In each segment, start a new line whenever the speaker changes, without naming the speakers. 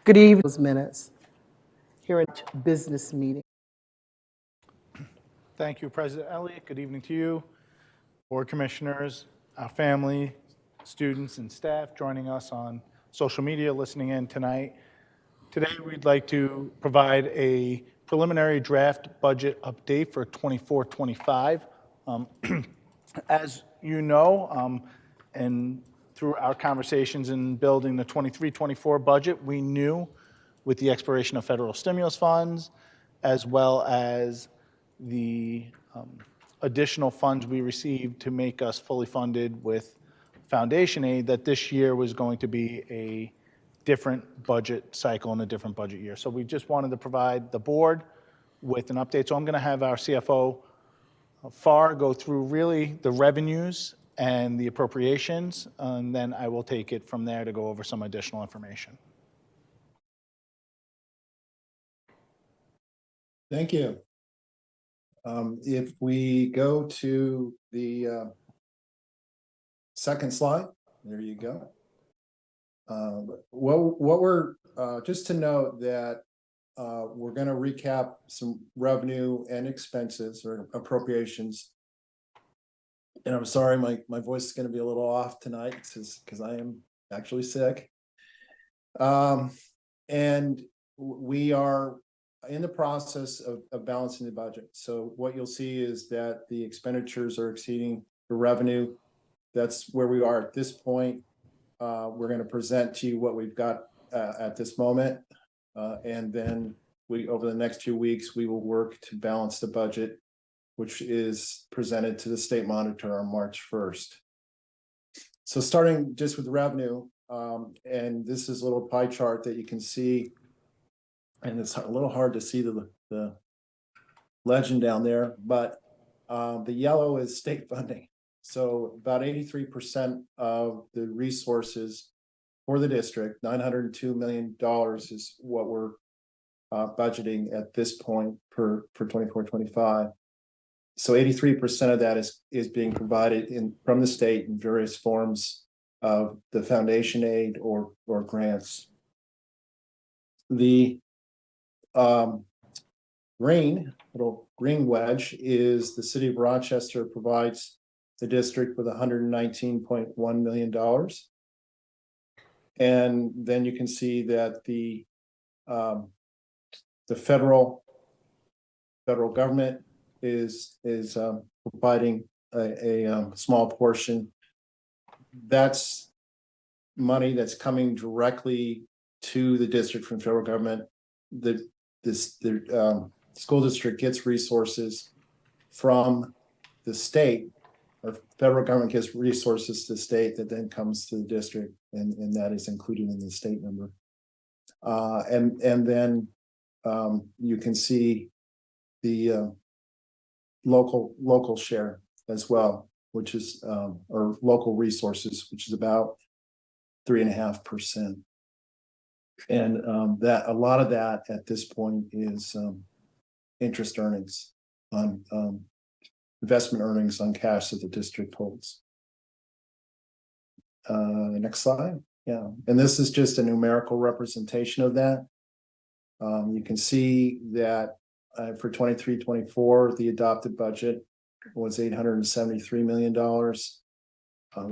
Good evening. Those minutes. Here at business meeting.
Thank you, President Elliott. Good evening to you, board commissioners, our family, students, and staff joining us on social media, listening in tonight. Today, we'd like to provide a preliminary draft budget update for 24-25. As you know, and through our conversations in building the 23-24 budget, we knew with the expiration of federal stimulus funds, as well as the additional funds we received to make us fully funded with foundation aid, that this year was going to be a different budget cycle and a different budget year. So we just wanted to provide the board with an update. So I'm going to have our CFO, Farr, go through really the revenues and the appropriations, and then I will take it from there to go over some additional information.
Thank you. If we go to the second slide, there you go. What we're just to note that we're going to recap some revenue and expenses or appropriations. And I'm sorry, my voice is going to be a little off tonight because I am actually sick. And we are in the process of balancing the budget. So what you'll see is that the expenditures are exceeding the revenue. That's where we are at this point. We're going to present to you what we've got at this moment. And then over the next 2 weeks, we will work to balance the budget, which is presented to the state monitor on March 1st. So starting just with revenue, and this is a little pie chart that you can see, and it's a little hard to see the legend down there, but the yellow is state funding. So about 83% of the resources for the district, $902 million is what we're budgeting at this point for 24-25. So 83% of that is being provided from the state in various forms of the foundation aid or grants. The little green wedge is the city of Rochester provides the district with $119.1 million. And then you can see that the federal government is providing a small portion. That's money that's coming directly to the district from federal government. The school district gets resources from the state, or federal government gets resources to the state that then comes to the district, and that is included in the state number. And then you can see the local share as well, which is or local resources, which is about 3.5%. And that a lot of that at this point is interest earnings on investment earnings on cash that the district holds. Next slide. Yeah, and this is just a numerical representation of that. You can see that for 23-24, the adopted budget was $873 million. We're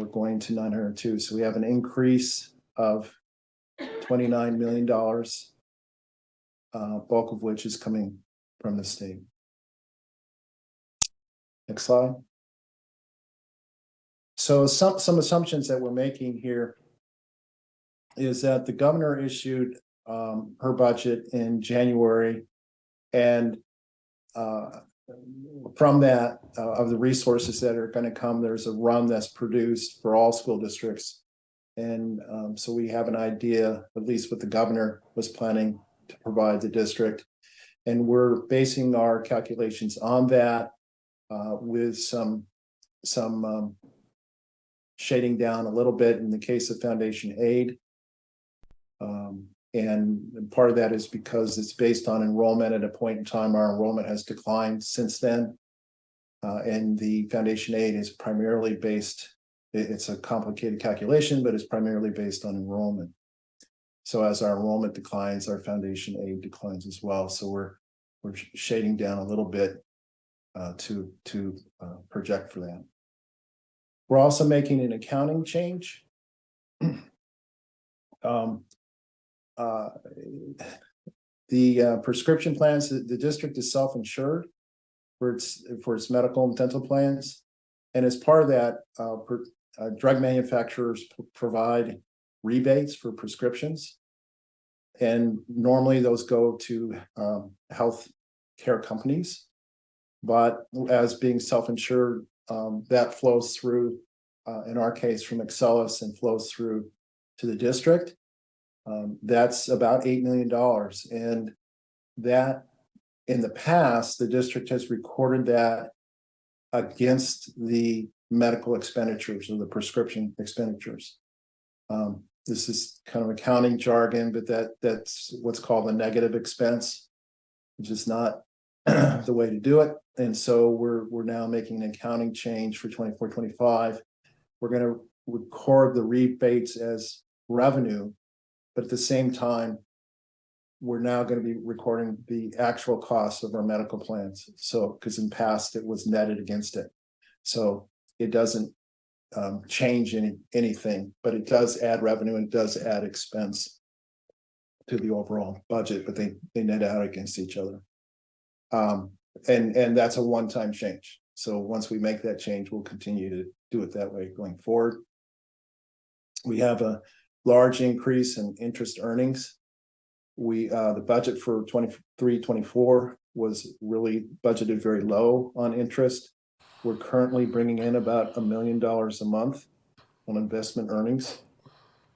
going to 902. So we have an increase of $29 million, bulk of which is coming from the state. Next slide. So some assumptions that we're making here is that the governor issued her budget in January, and from that, of the resources that are going to come, there's a run that's produced for all school districts. And so we have an idea, at least what the governor was planning to provide the district. And we're basing our calculations on that with some shading down a little bit in the case of foundation aid. And part of that is because it's based on enrollment at a point in time. Our enrollment has declined since then. And the foundation aid is primarily based, it's a complicated calculation, but it's primarily based on enrollment. So as our enrollment declines, our foundation aid declines as well. So we're shading down a little bit to project for that. We're also making an accounting change. The prescription plans, the district is self-insured for its medical and dental plans. And as part of that, drug manufacturers provide rebates for prescriptions. And normally those go to health care companies. But as being self-insured, that flows through, in our case, from Excellus and flows through to the district. That's about $8 million. And that, in the past, the district has recorded that against the medical expenditures or the prescription expenditures. This is kind of accounting jargon, but that's what's called a negative expense, which is not the way to do it. And so we're now making an accounting change for 24-25. We're going to record the rebates as revenue, but at the same time, we're now going to be recording the actual costs of our medical plans. So, because in past it was netted against it. So it doesn't change anything, but it does add revenue and it does add expense to the overall budget, but they net out against each other. And that's a one-time change. So once we make that change, we'll continue to do it that way going forward. We have a large increase in interest earnings. The budget for 23-24 was really budgeted very low on interest. We're currently bringing in about $1 million a month on investment earnings.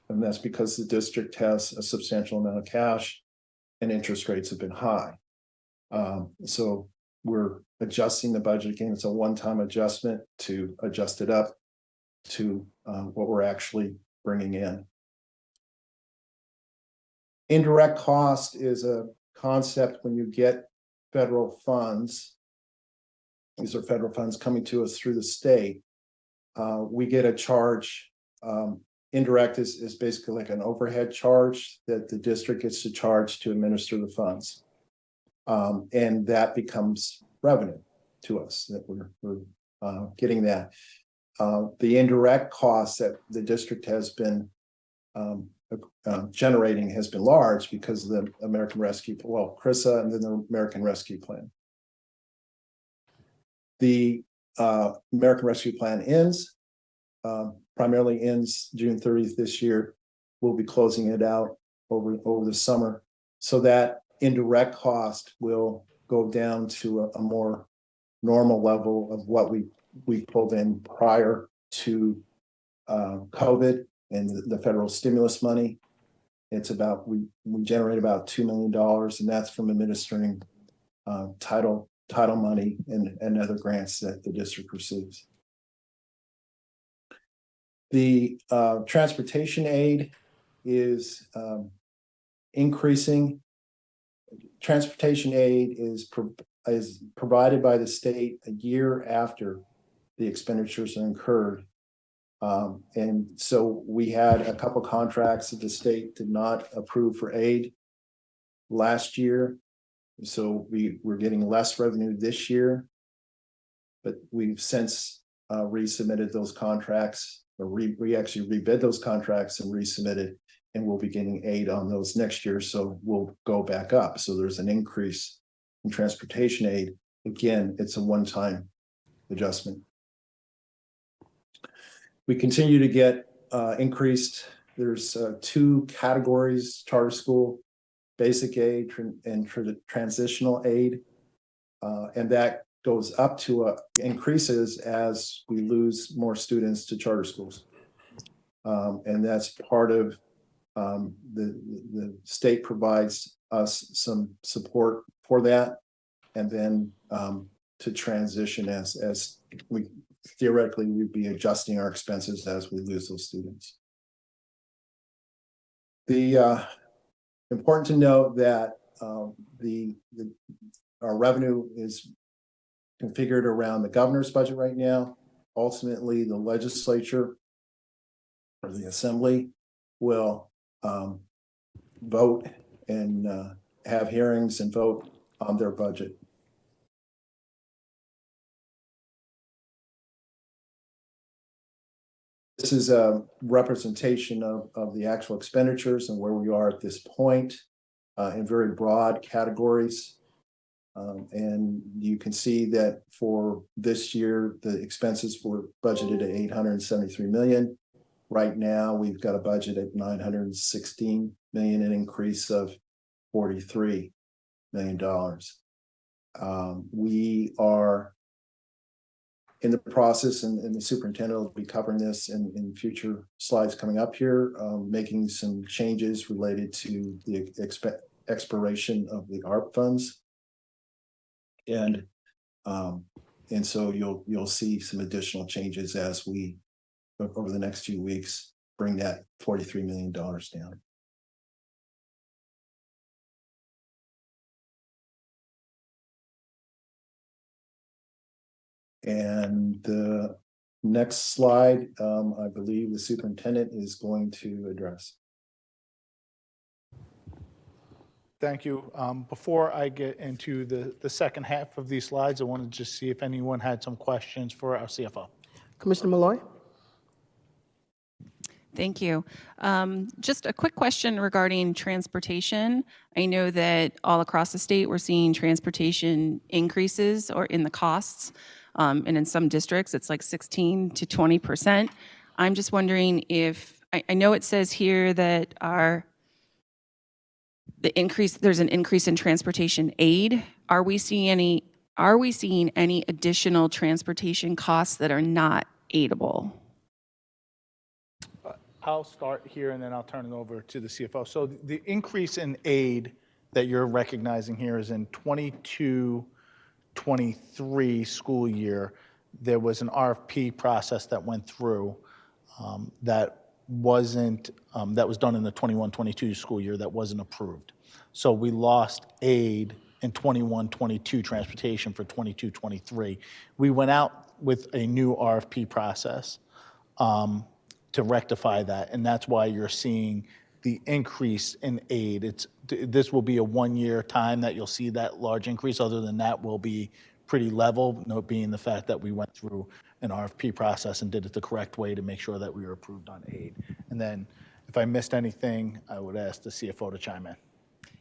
And that's because the district has a substantial amount of cash and interest rates have been high. So we're adjusting the budget again. It's a one-time adjustment to adjust it up to what we're actually bringing in. Indirect cost is a concept when you get federal funds. These are federal funds coming to us through the state. We get a charge. Indirect is basically like an overhead charge that the district gets to charge to administer the funds. And that becomes revenue to us that we're getting that. The indirect costs that the district has been generating has been large because of the American Rescue, well, CRISA and then the American Rescue Plan. The American Rescue Plan primarily ends June 30th this year. We'll be closing it out over the summer. So that indirect cost will go down to a more normal level of what we pulled in prior to COVID and the federal stimulus money. It's about, we generate about $2 million, and that's from administering title money and other grants that the district receives. The transportation aid is increasing. Transportation aid is provided by the state a year after the expenditures are incurred. And so we had a couple contracts that the state did not approve for aid last year. So we're getting less revenue this year, but we've since resubmitted those contracts, or we actually rebid those contracts and resubmitted, and we'll be getting aid on those next year. So we'll go back up. So there's an increase in transportation aid. Again, it's a one-time adjustment. We continue to get increased. There's two categories: charter school, basic aid, and transitional aid. And that goes up to increases as we lose more students to charter schools. And that's part of the state provides us some support for that. And then to transition as we theoretically we'd be adjusting our expenses as we lose those students. The important to note that our revenue is configured around the governor's budget right now. Ultimately, the legislature or the assembly will vote and have hearings and vote on their budget. This is a representation of the actual expenditures and where we are at this point in very broad categories. And you can see that for this year, the expenses were budgeted at 873 million. Right now, we've got a budget at 916 million, an increase of $43 million. We are in the process, and the superintendent will be covering this in future slides coming up here, making some changes related to the expiration of the ARP funds. And so you'll see some additional changes as we, over the next few weeks, bring that $43 million down. And the next slide, I believe the superintendent is going to address.
Thank you. Before I get into the second half of these slides, I wanted to just see if anyone had some questions for our CFO.
Commissioner Malloy?
Thank you. Just a quick question regarding transportation. I know that all across the state, we're seeing transportation increases or in the costs. And in some districts, it's like 16 to 20%. I'm just wondering if, I know it says here that there's an increase in transportation aid. Are we seeing any additional transportation costs that are not aidable?
I'll start here and then I'll turn it over to the CFO. So the increase in aid that you're recognizing here is in 22-23 school year. There was an RFP process that went through that was done in the 21-22 school year that wasn't approved. So we lost aid in 21-22 transportation for 22-23. We went out with a new RFP process to rectify that, and that's why you're seeing the increase in aid. This will be a one-year time that you'll see that large increase. Other than that, will be pretty level, note being the fact that we went through an RFP process and did it the correct way to make sure that we were approved on aid. And then if I missed anything, I would ask the CFO to chime in.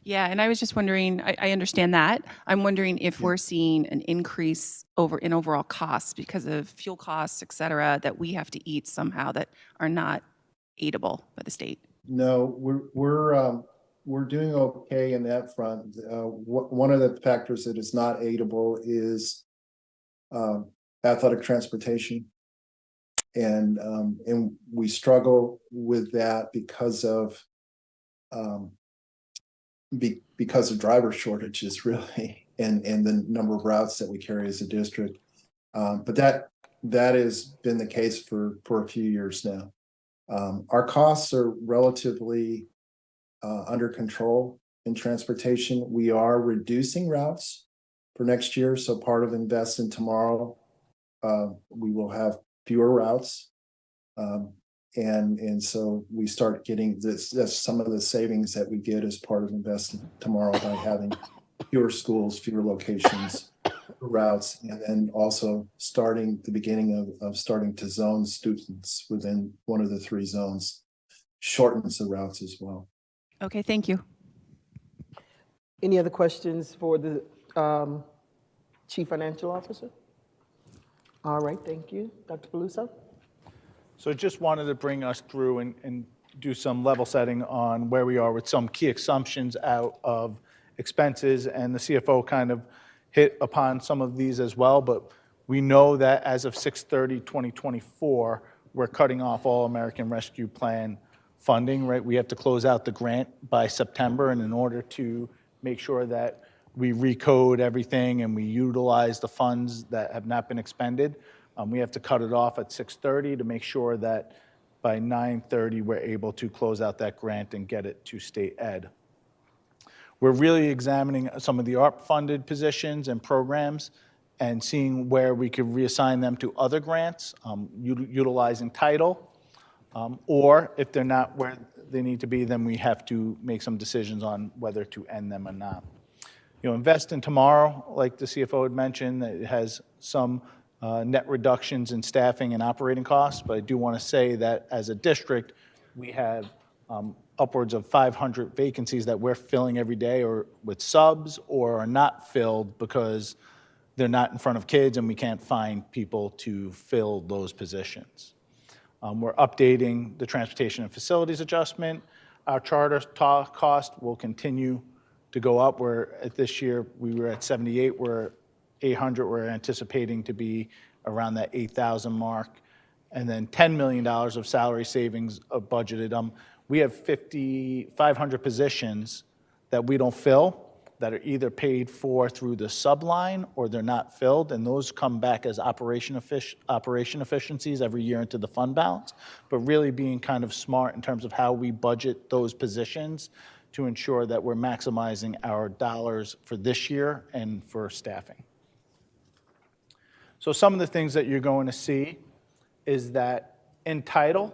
Yeah, and I was just wondering, I understand that. I'm wondering if we're seeing an increase in overall costs because of fuel costs, et cetera, that we have to eat somehow that are not aidable by the state.
No, we're doing okay in that front. One of the factors that is not aidable is athletic transportation, and we struggle with that because of driver shortages, really, and the number of routes that we carry as a district. But that has been the case for a few years now. Our costs are relatively under control in transportation. We are reducing routes for next year. So part of Invest in Tomorrow, we will have fewer routes. And so we start getting that's some of the savings that we get as part of Invest in Tomorrow by having fewer schools, fewer locations, routes, and then also starting the beginning of starting to zone students within one of the 3 zones shortens the routes as well.
Okay, thank you.
Any other questions for the Chief Financial Officer? All right, thank you. Dr. Peluso?
So just wanted to bring us through and do some level setting on where we are with some key assumptions out of expenses, and the CFO kind of hit upon some of these as well, but we know that as of 6/30/2024, we're cutting off all American Rescue Plan funding, right? We have to close out the grant by September, and in order to make sure that we recode everything and we utilize the funds that have not been expended, we have to cut it off at 6/30 to make sure that by 9/30 we're able to close out that grant and get it to state ed. We're really examining some of the ARP-funded positions and programs and seeing where we could reassign them to other grants, utilizing title, or if they're not where they need to be, then we have to make some decisions on whether to end them or not. Invest in tomorrow, like the CFO had mentioned, it has some net reductions in staffing and operating costs, but I do want to say that as a district, we have upwards of 500 vacancies that we're filling every day, or with subs, or are not filled because they're not in front of kids and we can't find people to fill those positions. We're updating the transportation and facilities adjustment. Our charter cost will continue to go up. This year, we were at 78, we're 800, we're anticipating to be around that 8,000 mark. And then $10 million of salary savings budgeted. We have 500 positions that we don't fill, that are either paid for through the subline or they're not filled, and those come back as operation efficiencies every year into the fund balance, but really being kind of smart in terms of how we budget those positions to ensure that we're maximizing our dollars for this year and for staffing. So some of the things that you're going to see is that in title,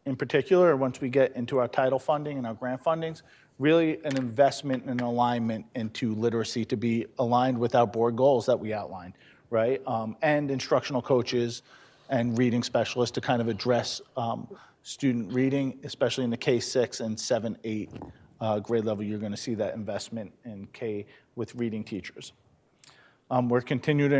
in particular, once we get into our title funding and our grant fundings, really an investment and alignment into literacy to be aligned with our board goals that we outlined, right? And instructional coaches and reading specialists to kind of address student reading, especially in the K-6 and 7-8 grade level. You're going to see that investment in K with reading teachers. We're continuing to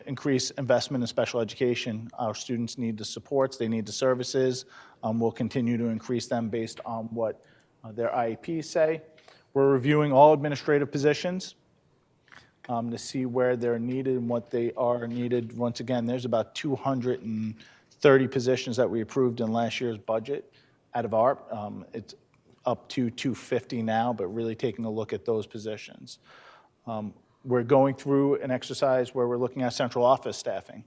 increase investment in special education. Our students need the supports, they need the services. We'll continue to increase them based on what their IEPs say. We're reviewing all administrative positions to see where they're needed and what they are needed. Once again, there's about 230 positions that we approved in last year's budget out of ARP. It's up to 250 now, but really taking a look at those positions. We're going through an exercise where we're looking at central office staffing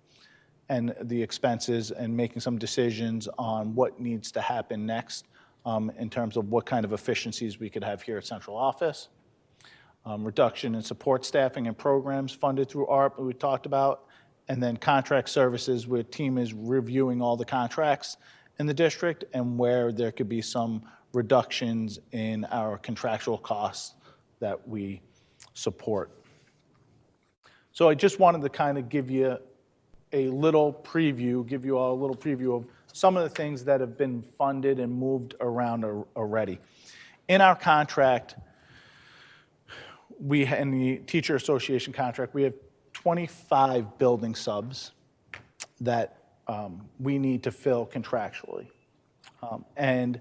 and the expenses and making some decisions on what needs to happen next in terms of what kind of efficiencies we could have here at central office. Reduction in support staffing and programs funded through ARP that we talked about, and then contract services where team is reviewing all the contracts in the district and where there could be some reductions in our contractual costs that we support. So I just wanted to kind of give you a little preview, give you all a little preview of some of the things that have been funded and moved around already. In our contract, in the Teacher Association contract, we have 25 building subs that we need to fill contractually. And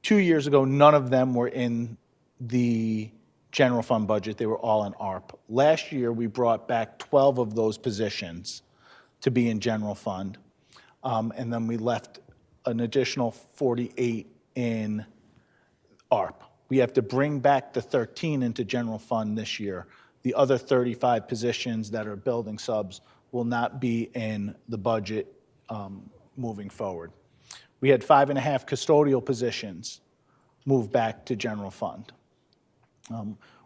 2 years ago, none of them were in the general fund budget. They were all in ARP. Last year, we brought back 12 of those positions to be in general fund. And then we left an additional 48 in ARP. We have to bring back the 13 into general fund this year. The other 35 positions that are building subs will not be in the budget moving forward. We had 5.5 custodial positions move back to general fund.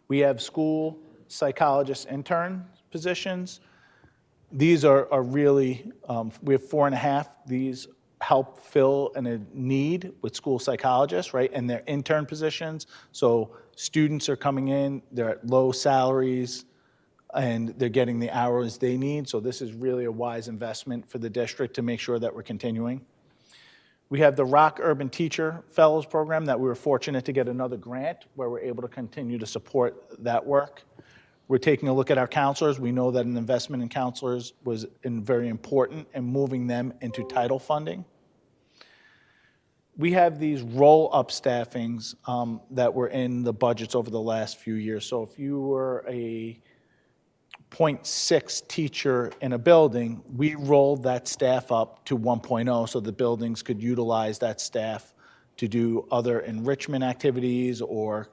We have school psychologist intern positions. These are really, we have 4.5. These help fill a need with school psychologists, right? And they're intern positions. So students are coming in, they're at low salaries, and they're getting the hours they need. So this is really a wise investment for the district to make sure that we're continuing. We have the Rock Urban Teacher Fellows Program that we were fortunate to get another grant where we're able to continue to support that work. We're taking a look at our counselors. We know that an investment in counselors was very important in moving them into title funding. We have these roll-up staffings that were in the budgets over the last few years. So if you were a 0.6 teacher in a building, we rolled that staff up to 1.0 so the buildings could utilize that staff to do other enrichment activities or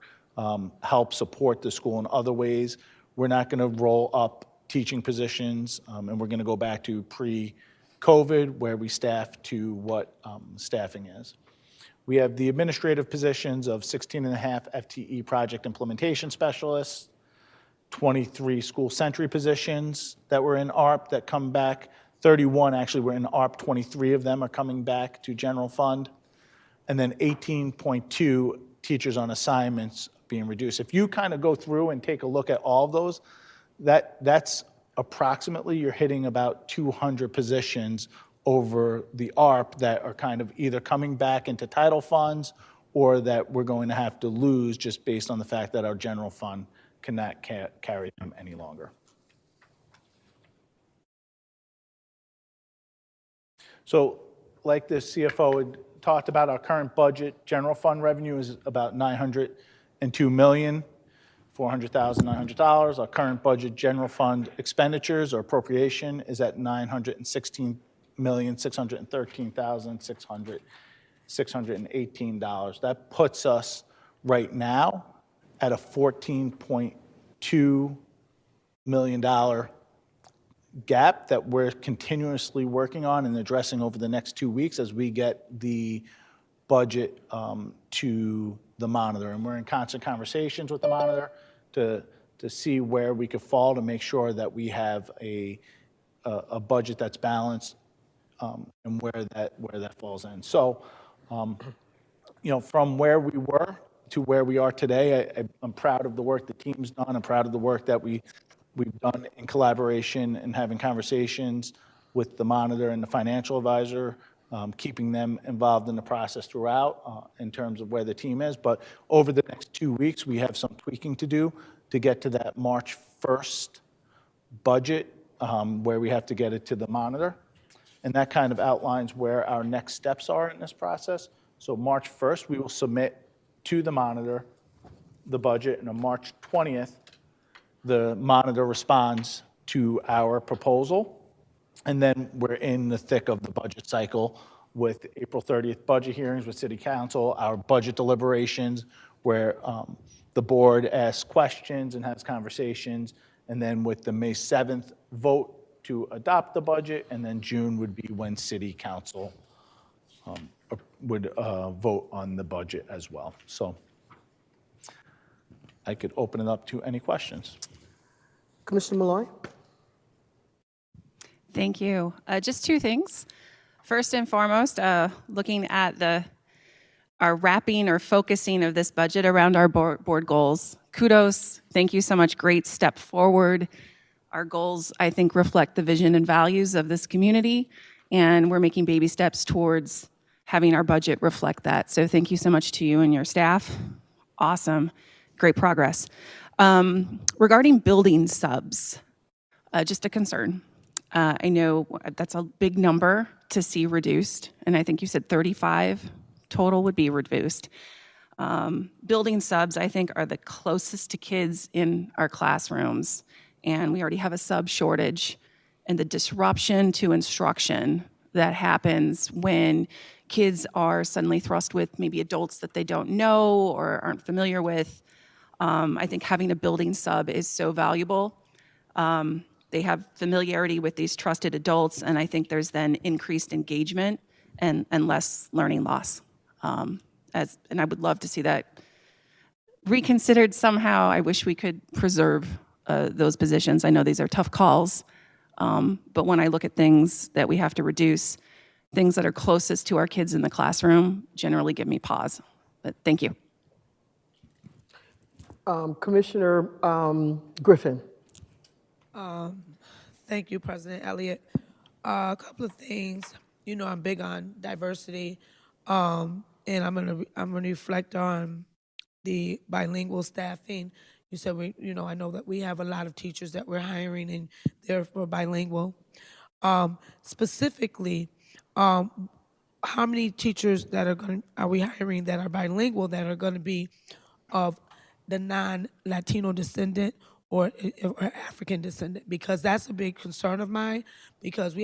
help support the school in other ways. We're not going to roll up teaching positions, and we're going to go back to pre-COVID where we staff to what staffing is. We have the administrative positions of 16.5 FTE project implementation specialists, 23 school sentry positions that were in ARP that come back. 31 actually were in ARP, 23 of them are coming back to general fund. and then 18.2 teachers on assignments being reduced. If you kind of go through and take a look at all of those, that's approximately, you're hitting about 200 positions over the ARP that are kind of either coming back into title funds or that we're going to have to lose just based on the fact that our general fund cannot carry them any longer. So like the CFO had talked about, our current budget, general fund revenue is about $902,400,900. Our current budget general fund expenditures or appropriation is at $916,613,618. That puts us right now at a $14.2 million gap that we're continuously working on and addressing over the next 2 weeks as we get the budget to the monitor. And we're in constant conversations with the monitor to see where we could fall to make sure that we have a budget that's balanced and where that falls in. So, from where we were to where we are today, I'm proud of the work the team's done. I'm proud of the work that we've done in collaboration and having conversations with the monitor and the financial advisor, keeping them involved in the process throughout in terms of where the team is. But over the next 2 weeks, we have some tweaking to do to get to that March 1st budget where we have to get it to the monitor. And that kind of outlines where our next steps are in this process. So March 1st, we will submit to the monitor the budget, and on March 20th, the monitor responds to our proposal, and then we're in the thick of the budget cycle with April 30th budget hearings with City Council, our budget deliberations where the board asks questions and has conversations, and then with the May 7th vote to adopt the budget, and then June would be when City Council would vote on the budget as well. So I could open it up to any questions.
Commissioner Malloy?
Thank you. Just two things. First and foremost, looking at our wrapping or focusing of this budget around our board goals. Kudos. Thank you so much. Great step forward. Our goals, I think, reflect the vision and values of this community, and we're making baby steps towards having our budget reflect that. So thank you so much to you and your staff. Awesome. Great progress. Regarding building subs, just a concern. I know that's a big number to see reduced, and I think you said 35 total would be reduced. Building subs, I think, are the closest to kids in our classrooms, and we already have a sub shortage, and the disruption to instruction that happens when kids are suddenly thrust with maybe adults that they don't know or aren't familiar with. I think having a building sub is so valuable. They have familiarity with these trusted adults, and I think there's then increased engagement and less learning loss. And I would love to see that reconsidered somehow. I wish we could preserve those positions. I know these are tough calls, but when I look at things that we have to reduce, things that are closest to our kids in the classroom generally give me pause. But thank you.
Commissioner Griffin.
Thank you, President Elliott. A couple of things. You know, I'm big on diversity, and I'm gonna reflect on the bilingual staffing. You said I know that we have a lot of teachers that we're hiring, and they're for bilingual. Specifically, how many teachers are we hiring that are bilingual that are going to be of the non-Latino descendant or African descendant? Because that's a big concern of mine, because we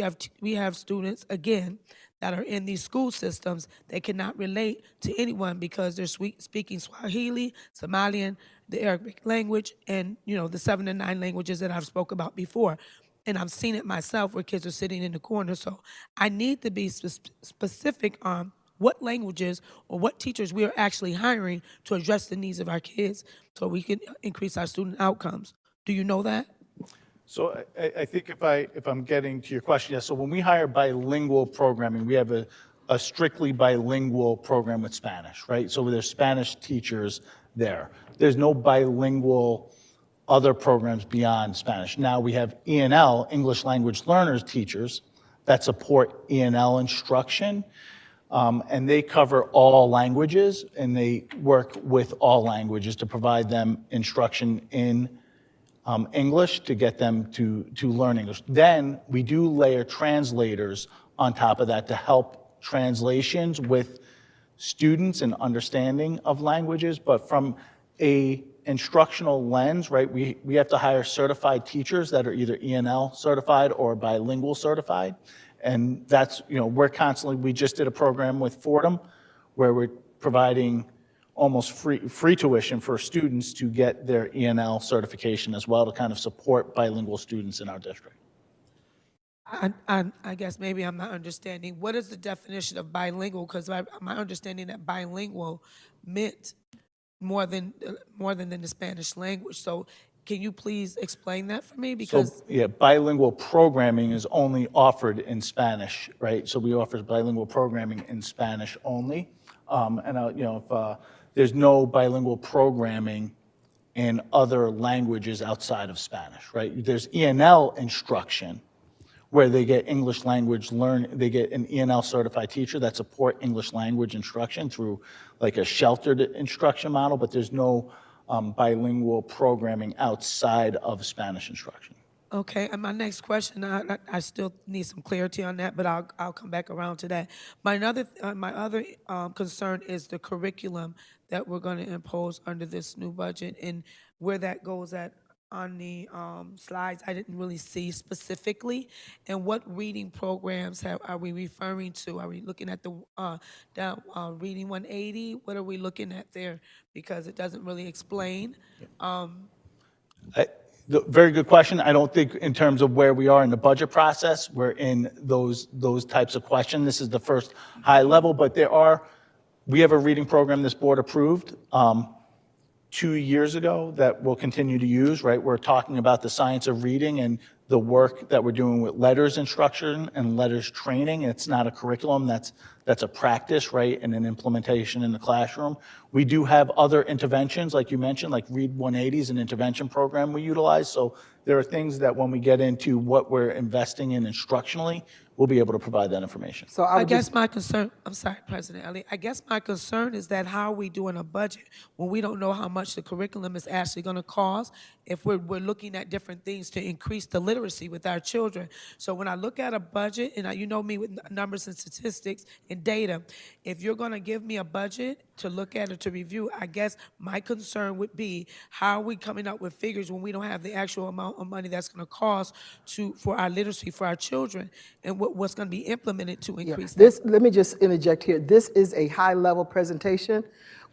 have students, again, that are in these school systems that cannot relate to anyone because they're speaking Swahili, Somalian, the Arabic language, and the 7 and 9 languages that I've spoke about before. And I've seen it myself where kids are sitting in the corner. So I need to be specific on what languages or what teachers we are actually hiring to address the needs of our kids so we can increase our student outcomes. Do you know that?
So I think if I'm getting to your question, yes. So when we hire bilingual programming, we have a a strictly bilingual program with Spanish, right? So there's Spanish teachers there. There's no bilingual other programs beyond Spanish. Now we have ENL, English Language Learners teachers, that support ENL instruction, and they cover all languages, and they work with all languages to provide them instruction in English to get them to learn English. Then we do layer translators on top of that to help translations with students and understanding of languages, but from a instructional lens, right, we have to hire certified teachers that are either ENL certified or bilingual certified. And that's, we just did a program with Fordham where we're providing almost free tuition for students to get their ENL certification as well to kind of support bilingual students in our district.
I guess maybe I'm not understanding. What is the definition of bilingual? Because my understanding that bilingual meant more than the Spanish language. So can you please explain that for me? Because
So, bilingual programming is only offered in Spanish, right? So we offer bilingual programming in Spanish only. If there's no bilingual programming in other languages outside of Spanish, right? There's ENL instruction where they get English language they get an ENL certified teacher that support English language instruction through like a sheltered instruction model, but there's no bilingual programming outside of Spanish instruction.
okay, and my next question, I still need some clarity on that, but I'll come back around to that. My other concern is the curriculum that we're going to impose under this new budget, and where that goes at on the slides. I didn't really see specifically, and what reading programs are we referring to? Are we looking at the reading 180? What are we looking at there? Because it doesn't really explain.
Very good question. I don't think in terms of where we are in the budget process, we're in those types of questions. This is the first high level, but we have a reading program this board approved 2 years ago that we'll continue to use, right? We're talking about the science of reading and the work that we're doing with letters instruction and letters training. It's not a curriculum, that's a practice, right, and an implementation in the classroom. We do have other interventions, like you mentioned, like Read 180 is an intervention program we utilize. So there are things that when we get into what we're investing in instructionally, we'll be able to provide that information.
So
I guess my concern, I'm sorry, President Elliott, I guess my concern is that how are we doing a budget when we don't know how much the curriculum is actually going to cost if we're looking at different things to increase the literacy with our children. So when I look at a budget, and you know me with numbers and statistics and data, if you're going to give me a budget to look at or to review, I guess my concern would be how are we coming up with figures when we don't have the actual amount of money that's going to cost for our literacy for our children, and what's going to be implemented to increase that.
Let me just interject here. This is a high-level presentation.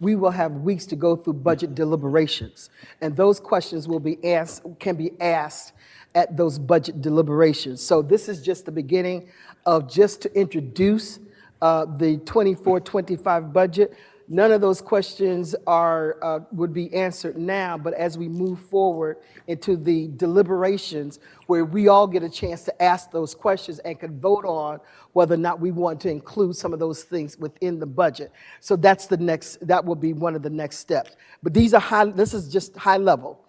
We will have weeks to go through budget deliberations, and those questions can be asked at those budget deliberations. So this is just the beginning of just to introduce the 24-25 budget. None of those questions would be answered now, but as we move forward into the deliberations where we all get a chance to ask those questions and can vote on whether or not we want to include some of those things within the budget. So that will be one of the next steps. But this is just high level.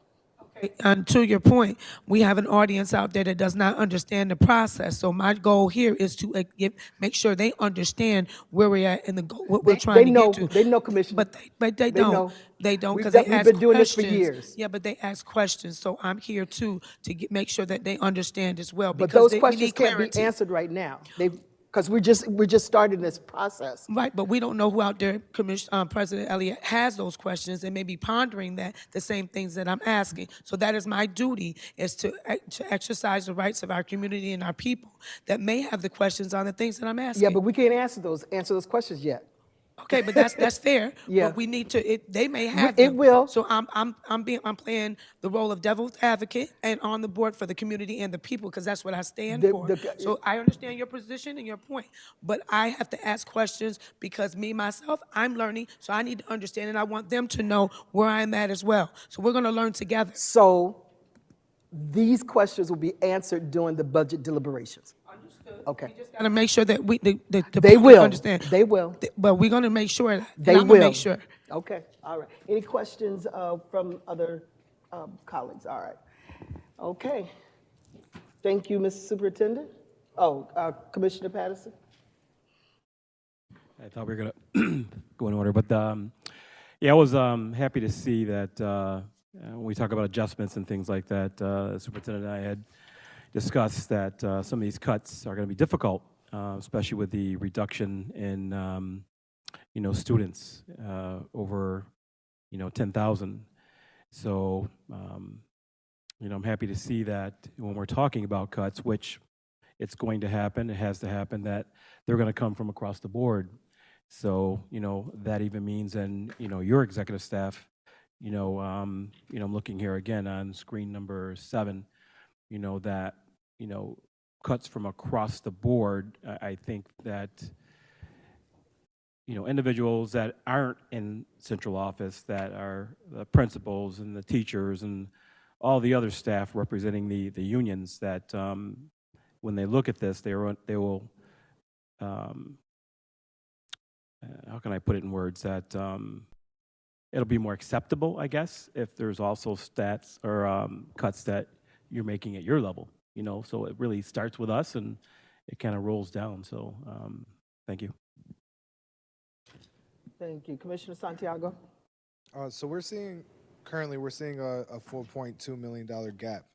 And to your point, we have an audience out there that does not understand the process. So my goal here is to make sure they understand where we're at and what we're trying to get to.
They know, Commissioner.
But they don't. They don't, because
We've
they ask
been doing this
questions.
for years.
Yeah, but they ask questions. So I'm here too to make sure that they understand as well.
But
Because
those questions can't be answered right now. Because we're just starting this process.
Right, but we don't know who out there, President Elliott, has those questions and may be pondering the same things that I'm asking. So that is my duty, is to exercise the rights of our community and our people that may have the questions on the things that I'm asking.
Yeah, but we can't answer those questions yet.
Okay, but that's fair.
Yeah.
But we need to. They may have.
It
them.
will.
So I'm playing the role of devil's advocate and on the board for the community and the people, because that's what I stand for. So I understand your position and your point, but I have to ask questions because myself, I'm learning, so I need to understand, and I want them to know where I'm at as well. So we're going to learn together.
So these questions will be answered during the budget deliberations. Okay.
We just gotta make sure that the
They
public
will.
understand.
They will.
But we're gonna make sure that.
They
and I'm gonna
will.
make sure.
Okay, all right. Any questions from other colleagues? All right. Okay. Thank you, Mr. Superintendent. Oh, Commissioner Patterson?
I thought we were going to go in order, but yeah, I was happy to see that when we talk about adjustments and things like that, Superintendent and I had discussed that some of these cuts are going to be difficult, especially with the reduction in students over 10,000. So I'm happy to see that when we're talking about cuts, which it's going to happen, it has to happen, that they're going to come from across the board. So, that even means, and, your executive staff, I'm looking here again on screen number 7, that, cuts from across the board. I think that, individuals that aren't in central office, that are the principals and the teachers and all the other staff representing the unions, that when they look at this, they will how can I put it in words, that it'll be more acceptable, I guess, if there's also stats or cuts that you're making at your level, so it really starts with us and it kind of rolls down. So thank you.
Thank you. Commissioner Santiago?
So currently we're seeing a $4.2 million gap.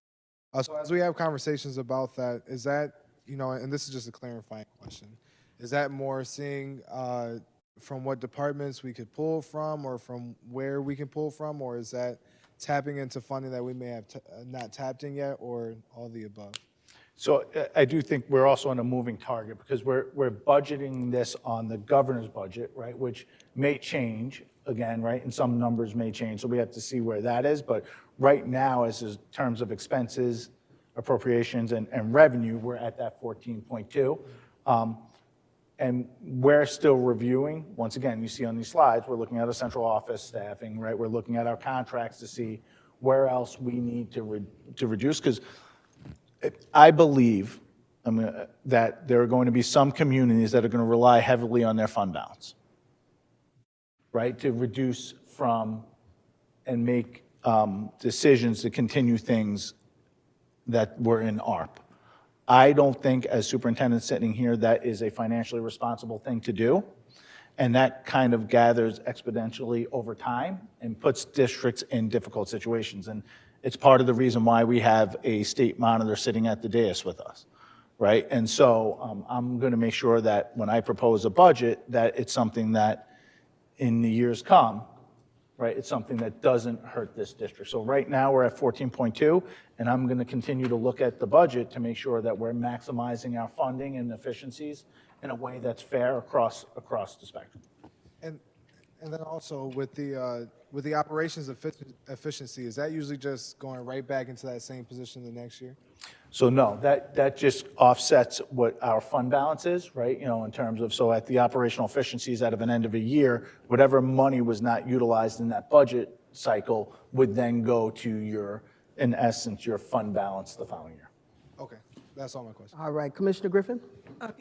So as we have conversations about that, is that, and this is just a clarifying question, is that more seeing from what departments we could pull from, or from where we can pull from, or is that tapping into funding that we may have not tapped in yet, or all the above?
So I do think we're also on a moving target, because we're budgeting this on the governor's budget, right, which may change again, right, and some numbers may change, so we have to see where that is. But right now, as in terms of expenses, appropriations, and revenue, we're at that 14.2. And we're still reviewing. Once again, you see on these slides, we're looking at a central office staffing, right? We're looking at our contracts to see where else we need to reduce, because I believe that there are going to be some communities that are going to rely heavily on their fund balance, right, to reduce from and make decisions to continue things that were in ARP. I don't think, as superintendent sitting here, that is a financially responsible thing to do. And that kind of gathers exponentially over time and puts districts in difficult situations. And it's part of the reason why we have a state monitor sitting at the dais with us, right? And so I'm going to make sure that when I propose a budget, that it's something that in the years come, right, it's something that doesn't hurt this district. So right now we're at 14.2, and I'm going to continue to look at the budget to make sure that we're maximizing our funding and efficiencies in a way that's fair across the spectrum.
And then also with the operations efficiency, is that usually just going right back into that same position the next year?
So no, that just offsets what our fund balance is, right? In terms of, so at the operational efficiencies out of an end of a year, whatever money was not utilized in that budget cycle would then go to your, in essence, your fund balance the following year.
Okay, that's all my questions.
All right, Commissioner Griffin?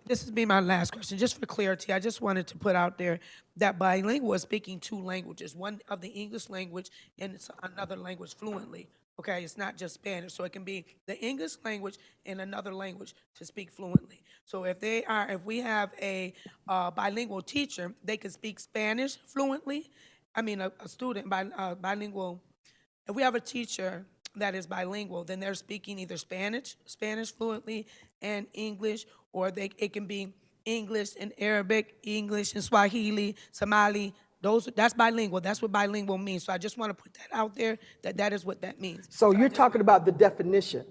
This will be my last question. Just for clarity, I just wanted to put out there that bilingual is speaking 2 languages, one of the English language and it's another language fluently. Okay, it's not just Spanish, so it can be the English language and another language to speak fluently. So if we have a bilingual teacher, they can speak Spanish fluently. I mean, a student bilingual. If we have a teacher that is bilingual, then they're speaking either Spanish fluently and English, or it can be English and Arabic, English and Swahili, Somali. That's bilingual. That's what bilingual means. So I just want to put that out there, that is what that means.
So you're talking about the definition.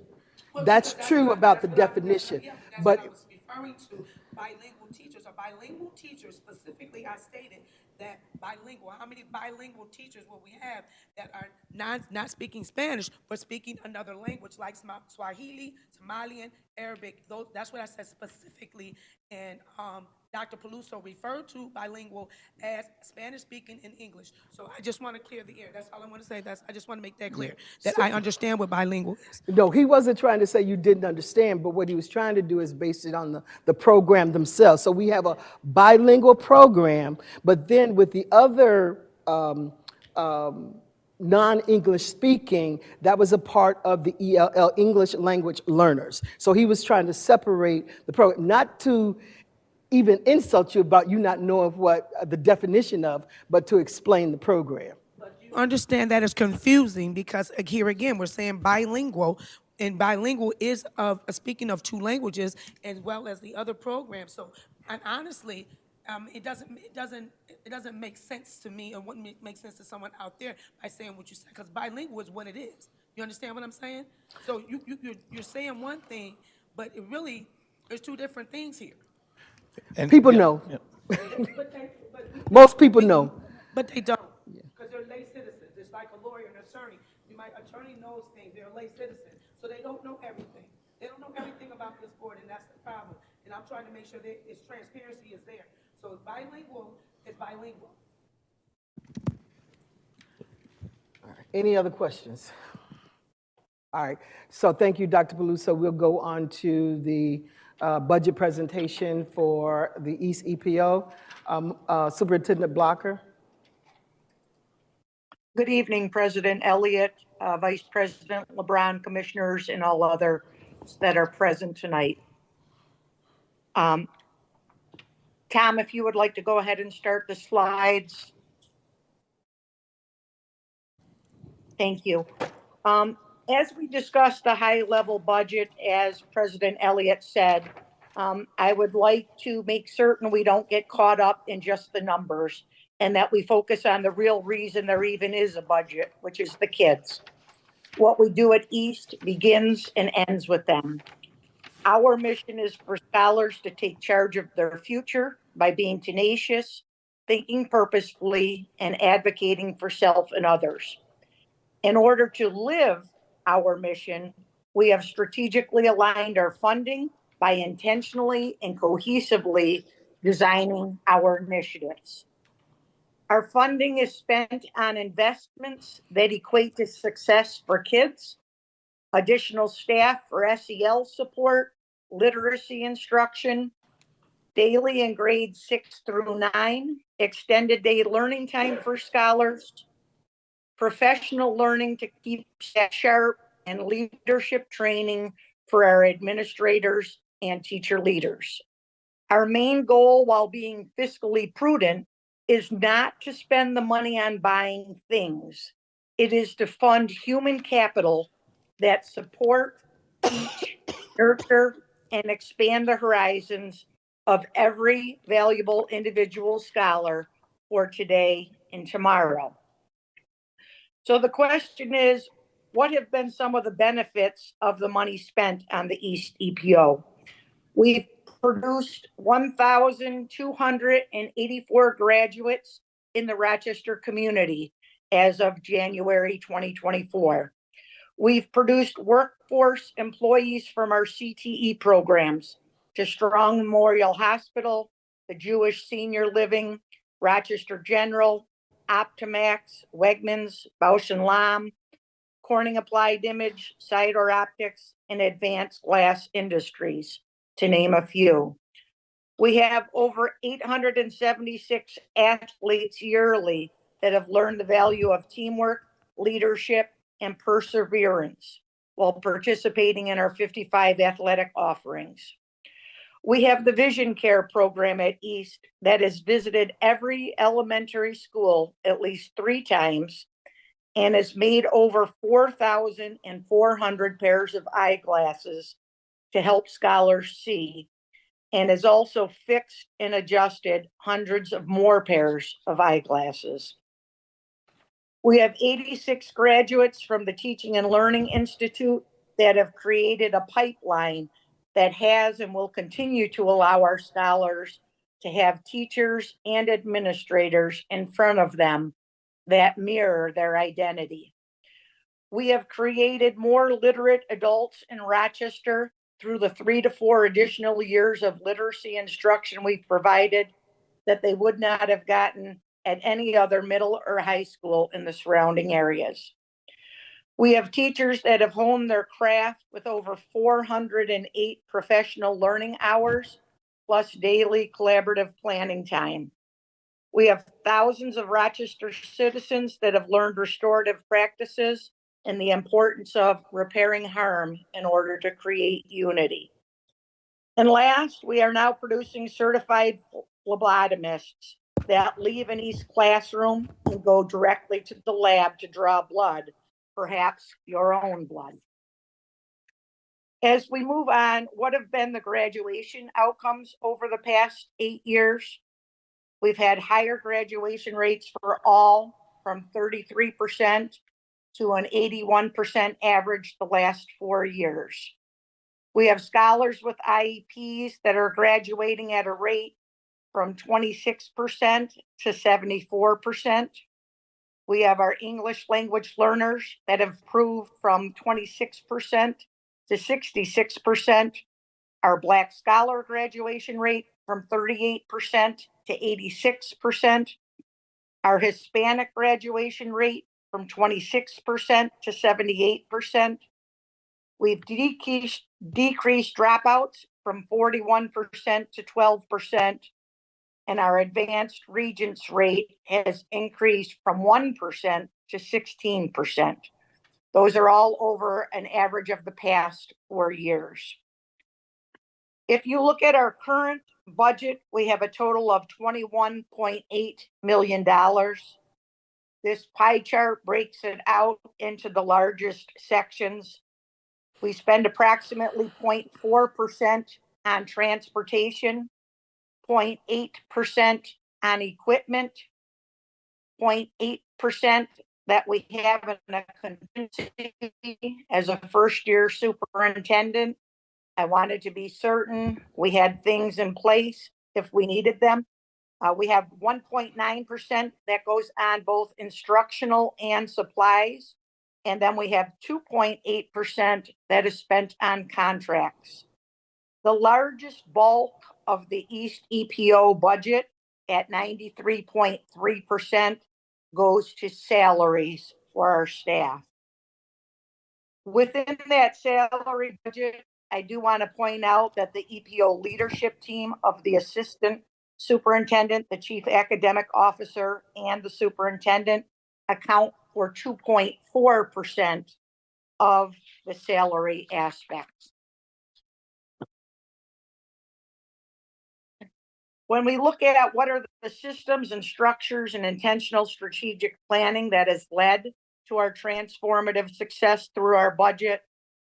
That's true about the definition,
Yeah, that's
but
what I was referring to. Bilingual teachers, a bilingual teacher specifically, I stated that bilingual. How many bilingual teachers will we have that are not speaking Spanish, but speaking another language like Swahili, Somalian, Arabic, that's what I said specifically. And Dr. Peluso referred to bilingual as Spanish speaking and English. So I just want to clear the air. That's all I want to say. I just want to make that clear, that I understand what bilingual is.
No, he wasn't trying to say you didn't understand, but what he was trying to do is base it on the program themselves. So we have a bilingual program, but then with the other non-English speaking, that was a part of the ELL, English language learners. So he was trying to separate the program, not to even insult you about you not knowing what the definition of, but to explain the program.
Understand that it's confusing because here again, we're saying bilingual, and bilingual is speaking of two languages as well as the other programs. So, and honestly, it doesn't make sense to me, or wouldn't make sense to someone out there by saying what you said, because bilingual is what it is. You understand what I'm saying? So you're saying one thing, but it really, there's two different things here.
And
People
yeah,
know.
yeah.
But
Most people know.
But they don't, because they're lay citizens. It's like a lawyer and attorney. Attorney knows things. They're a lay citizen, so they don't know everything. They don't know everything about this board, and that's the problem. And I'm trying to make sure that its transparency is there. So bilingual is bilingual.
Any other questions? All right, so thank you, Dr. Peluso. We'll go on to the budget presentation for the East EPO. Superintendent Blocker.
Good evening, President Elliott, Vice President LeBron, commissioners, and all others that are present tonight. Tom, if you would like to go ahead and start the slides. Thank you. As we discussed the high-level budget, as President Elliott said, I would like to make certain we don't get caught up in just the numbers, and that we focus on the real reason there even is a budget, which is the kids. What we do at East begins and ends with them. Our mission is for scholars to take charge of their future by being tenacious, thinking purposefully, and advocating for self and others. In order to live our mission, we have strategically aligned our funding by intentionally and cohesively designing our initiatives. Our funding is spent on investments that equate to success for kids, additional staff for SEL support, literacy instruction, daily and grades 6 through 9, extended day learning time for scholars, professional learning to keep staff sharp, and leadership training for our administrators and teacher leaders. Our main goal, while being fiscally prudent, is not to spend the money on buying things. It is to fund human capital that support, teach, nurture, and expand the horizons of every valuable individual scholar for today and tomorrow. So the question is, what have been some of the benefits of the money spent on the East EPO? We've produced 1,284 graduates in the Rochester community as of January 2024. We've produced workforce employees from our CTE programs to Strong Memorial Hospital, the Jewish Senior Living, Rochester General, Optimax, Wegmans, Bausch and Lomb, Corning Applied Image, Sidor Optics, and Advanced Glass Industries, to name a few. We have over 876 athletes yearly that have learned the value of teamwork, leadership, and perseverance while participating in our 55 athletic offerings. We have the Vision Care program at East that has visited every elementary school at least 3 times and has made over 4,400 pairs of eyeglasses to help scholars see, and has also fixed and adjusted hundreds of more pairs of eyeglasses. We have 86 graduates from the Teaching and Learning Institute that have created a pipeline that has and will continue to allow our scholars to have teachers and administrators in front of them that mirror their identity. We have created more literate adults in Rochester through the 3 to 4 additional years of literacy instruction we've provided that they would not have gotten at any other middle or high school in the surrounding areas. We have teachers that have honed their craft with over 408 professional learning hours, plus daily collaborative planning time. We have thousands of Rochester citizens that have learned restorative practices and the importance of repairing harm in order to create unity. And last, we are now producing certified phlebotomists that leave an East classroom and go directly to the lab to draw blood, perhaps your own blood. As we move on, what have been the graduation outcomes over the past 8 years? We've had higher graduation rates for all, from 33% to an 81% average the last 4 years. We have scholars with IEPs that are graduating at a rate from 26% to 74%. We have our English language learners that have improved from 26% to 66%. Our Black scholar graduation rate from 38% to 86%. Our Hispanic graduation rate from 26% to 78%. We've decreased dropouts from 41% to 12%. And our advanced regents rate has increased from 1% to 16%. Those are all over an average of the past 4 years. If you look at our current budget, we have a total of $21.8 million. This pie chart breaks it out into the largest sections. We spend approximately 0.4% on transportation, 0.8% on equipment, 0.8% that we have in a contingency as a first-year superintendent. I wanted to be certain we had things in place if we needed them. We have 1.9% that goes on both instructional and supplies. And then we have 2.8% that is spent on contracts. The largest bulk of the East EPO budget at 93.3% goes to salaries for our staff. Within that salary budget, I do want to point out that the EPO leadership team of the assistant superintendent, the chief academic officer, and the superintendent account for 2.4% of the salary aspects. When we look at what are the systems and structures and intentional strategic planning that has led to our transformative success through our budget,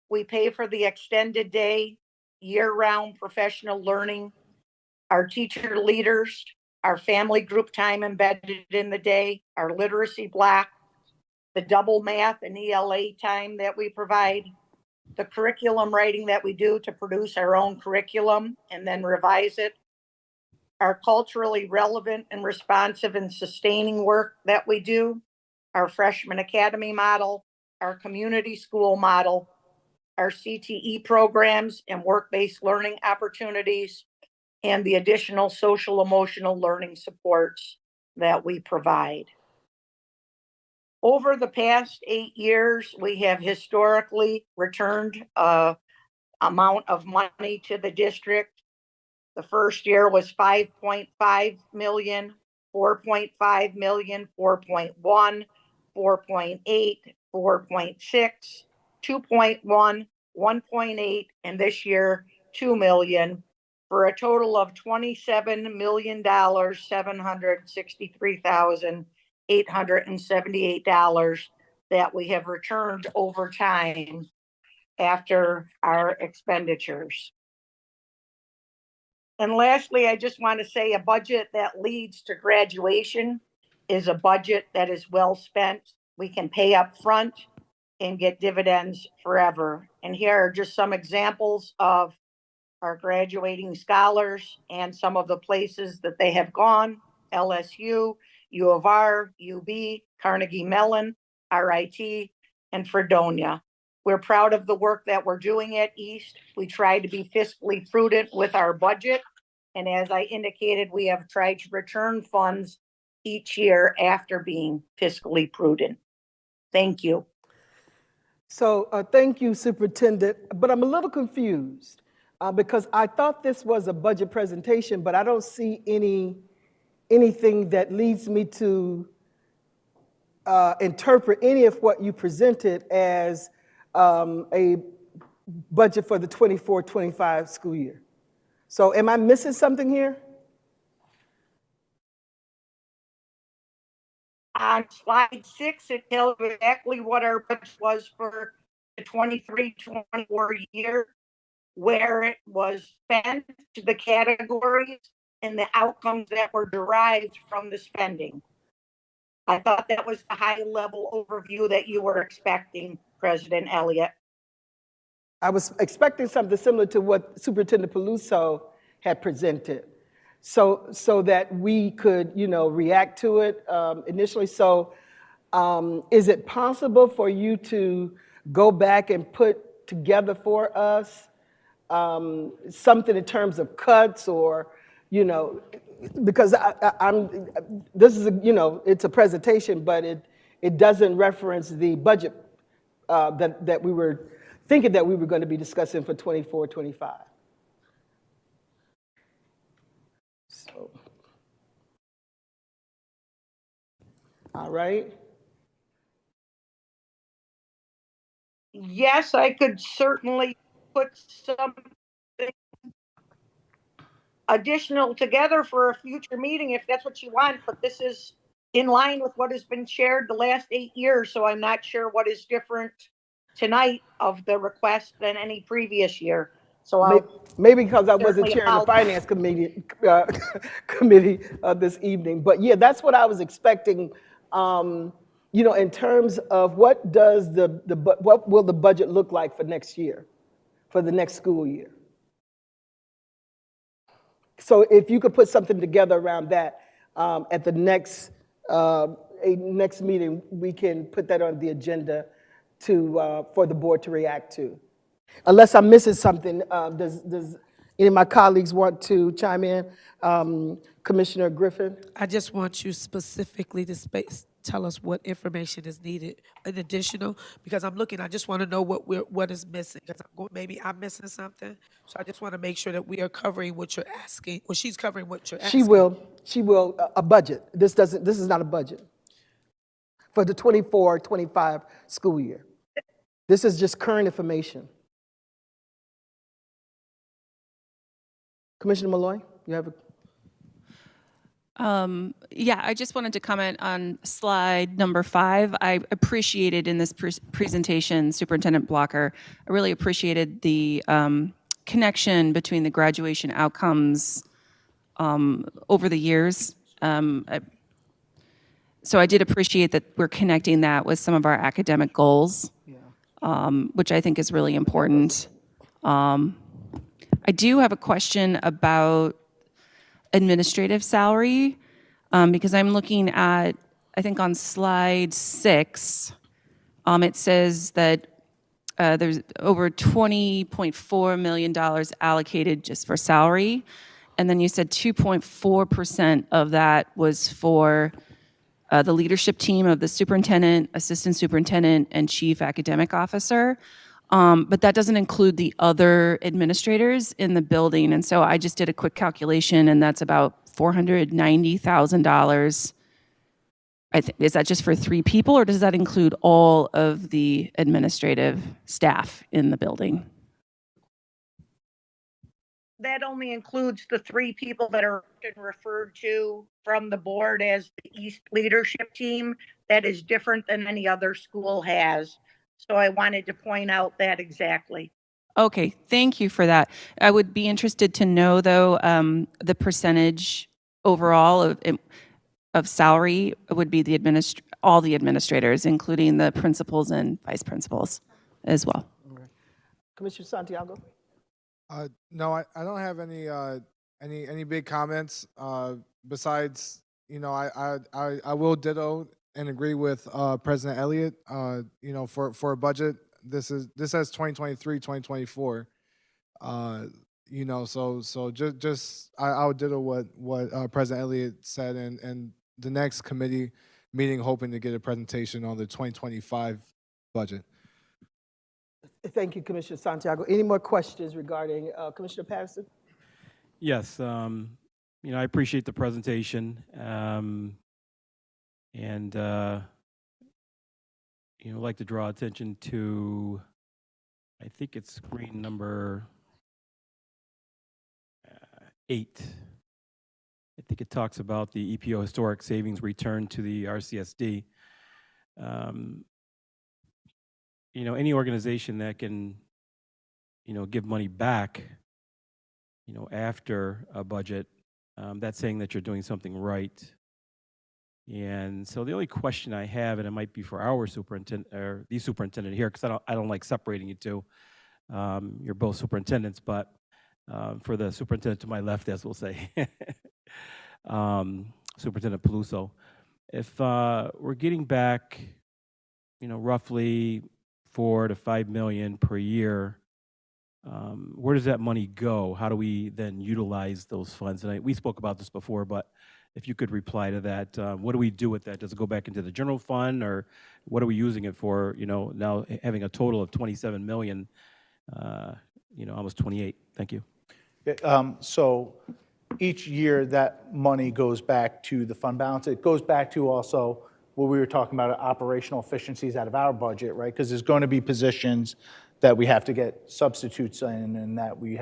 we pay for the extended day, year-round professional learning, our teacher leaders, our family group time embedded in the day, our literacy block, the double math and ELA time that we provide, the curriculum writing that we do to produce our own curriculum and then revise it, our culturally relevant and responsive and sustaining work that we do, our freshman academy model, our community school model, our CTE programs and work-based learning opportunities, and the additional social emotional learning supports that we provide. Over the past 8 years, we have historically returned an amount of money to the district. The first year was 5.5 million, 4.5 million, 4.1, 4.8, 4.6, 2.1, 1.8, and this year 2 million, for a total of $27,763,878 that we have returned over time after our expenditures. And lastly, I just want to say a budget that leads to graduation is a budget that is well spent. We can pay up front and get dividends forever. And here are just some examples of our graduating scholars and some of the places that they have gone: LSU, U of R, UB, Carnegie Mellon, RIT, and Fredonia. We're proud of the work that we're doing at East. We try to be fiscally prudent with our budget. And as I indicated, we have tried to return funds each year after being fiscally prudent. Thank you.
So thank you, Superintendent, but I'm a little confused because I thought this was a budget presentation, but I don't see anything that leads me to interpret any of what you presented as a budget for the 24-25 school year. So am I missing something here?
On slide 6, it tells you exactly what our budget was for the 23-24 year, where it was spent, to the categories, and the outcomes that were derived from the spending. I thought that was the high-level overview that you were expecting, President Elliott.
I was expecting something similar to what Superintendent Peluso had presented, so that we could, react to it initially. So is it possible for you to go back and put together for us something in terms of cuts or, because this is, it's a presentation, but it doesn't reference the budget that we were thinking that we were going to be discussing for 24-25. So, all right.
Yes, I could certainly put something additional together for a future meeting if that's what you want, but this is in line with what has been shared the last 8 years, so I'm not sure what is different tonight of the request than any previous year. So
Maybe because I wasn't
certainly
chairing the finance committee this evening, but yeah, that's what I was expecting. In terms of what will the budget look like for next year, for the next school year? So if you could put something together around that at the next meeting, we can put that on the agenda for the board to react to. Unless I'm missing something, does any of my colleagues want to chime in? Commissioner Griffin?
I just want you specifically to tell us what information is needed in additional, because I'm looking, I just want to know what is missing, because maybe I'm missing something. So I just want to make sure that we are covering what you're asking, or she's covering what you're asking.
She will, a budget. This is not a budget for the 24-25 school year. This is just current information. Commissioner Malloy, you have a...
Yeah, I just wanted to comment on slide number 5. I appreciated in this presentation, Superintendent Blocker, I really appreciated the connection between the graduation outcomes over the years. So I did appreciate that we're connecting that with some of our academic goals, which I think is really important. I do have a question about administrative salary, because I'm looking at, I think on slide 6, it says that there's over $20.4 million allocated just for salary, and then you said 2.4% of that was for the leadership team of the superintendent, assistant superintendent, and chief academic officer. But that doesn't include the other administrators in the building. And so I just did a quick calculation, and that's about $490,000. Is that just for 3 people, or does that include all of the administrative staff in the building?
that only includes the 3 people that are often referred to from the board as the East leadership team. That is different than any other school has. So I wanted to point out that exactly.
Okay, thank you for that. I would be interested to know, though, the percentage overall of salary would be all the administrators, including the principals and vice principals as well.
Commissioner Santiago?
No, I don't have any big comments. Besides, I will ditto and agree with President Elliott. For a budget this says 2023, 2024. You know, so just I would ditto what President Elliott said, and the next committee meeting, hoping to get a presentation on the 2025 budget.
Thank you, Commissioner Santiago. Any more questions regarding Commissioner Patterson?
Yes, you know, I appreciate the presentation, and you know, I'd like to draw attention to, I think it's screen number 8. I think it talks about the EPO historic savings return to the RCSD. You know, any organization that can, you know, give money back, you know, after a budget, that's saying that you're doing something right. And so the only question I have, and it might be for our superintendent or the superintendent here, because I don't like separating you two. You're both superintendents, but for the superintendent to my left, as we'll say, Superintendent Peluso, if we're getting back, you know, roughly $4 to $5 million per year, where does that money go? How do we then utilize those funds? And we spoke about this before, but if you could reply to that, what do we do with that? Does it go back into the general fund, or what are we using it for? You know, now having a total of 27 million, you know, almost 28. Thank you.
So each year that money goes back to the fund balance. It goes back to also what we were talking about, operational efficiencies out of our budget, right? Because there's going to be positions that we have to get substitutes in, and that we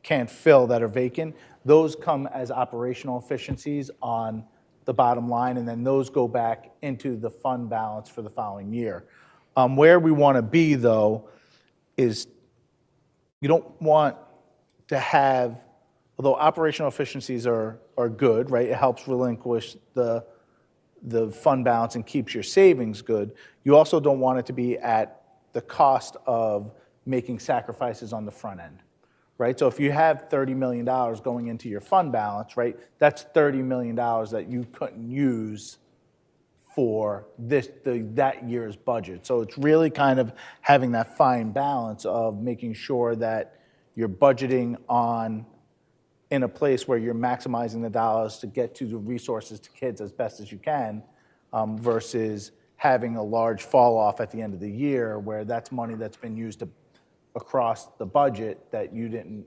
can't fill that are vacant. Those come as operational efficiencies on the bottom line, and then those go back into the fund balance for the following year. Where we want to be, though, is you don't want to have, although operational efficiencies are good, right? It helps relinquish the fund balance and keeps your savings good. You also don't want it to be at the cost of making sacrifices on the front end, right? So if you have $30 million going into your fund balance, right, that's $30 million that you couldn't use for that year's budget. So it's really kind of having that fine balance of making sure that you're budgeting in a place where you're maximizing the dollars to get to the resources to kids as best as you can, versus having a large fall off at the end of the year where that's money that's been used across the budget that you didn't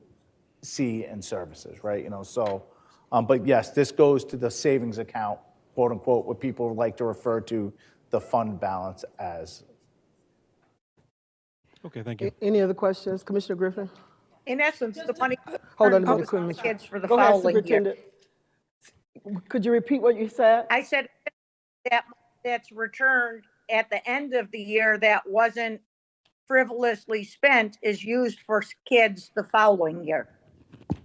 see in services, right? You know, so, but yes, this goes to the savings account, quote unquote, what people like to refer to the fund balance as.
Okay, thank you.
Any other questions? Commissioner Griffin?
In essence, the money.
Hold on a
goes
minute,
to
Commissioner.
Kids for the
Go ahead,
following year.
Superintendent. Could you repeat what you said?
I said that's returned at the end of the year that wasn't frivolously spent is used for kids the following year.
All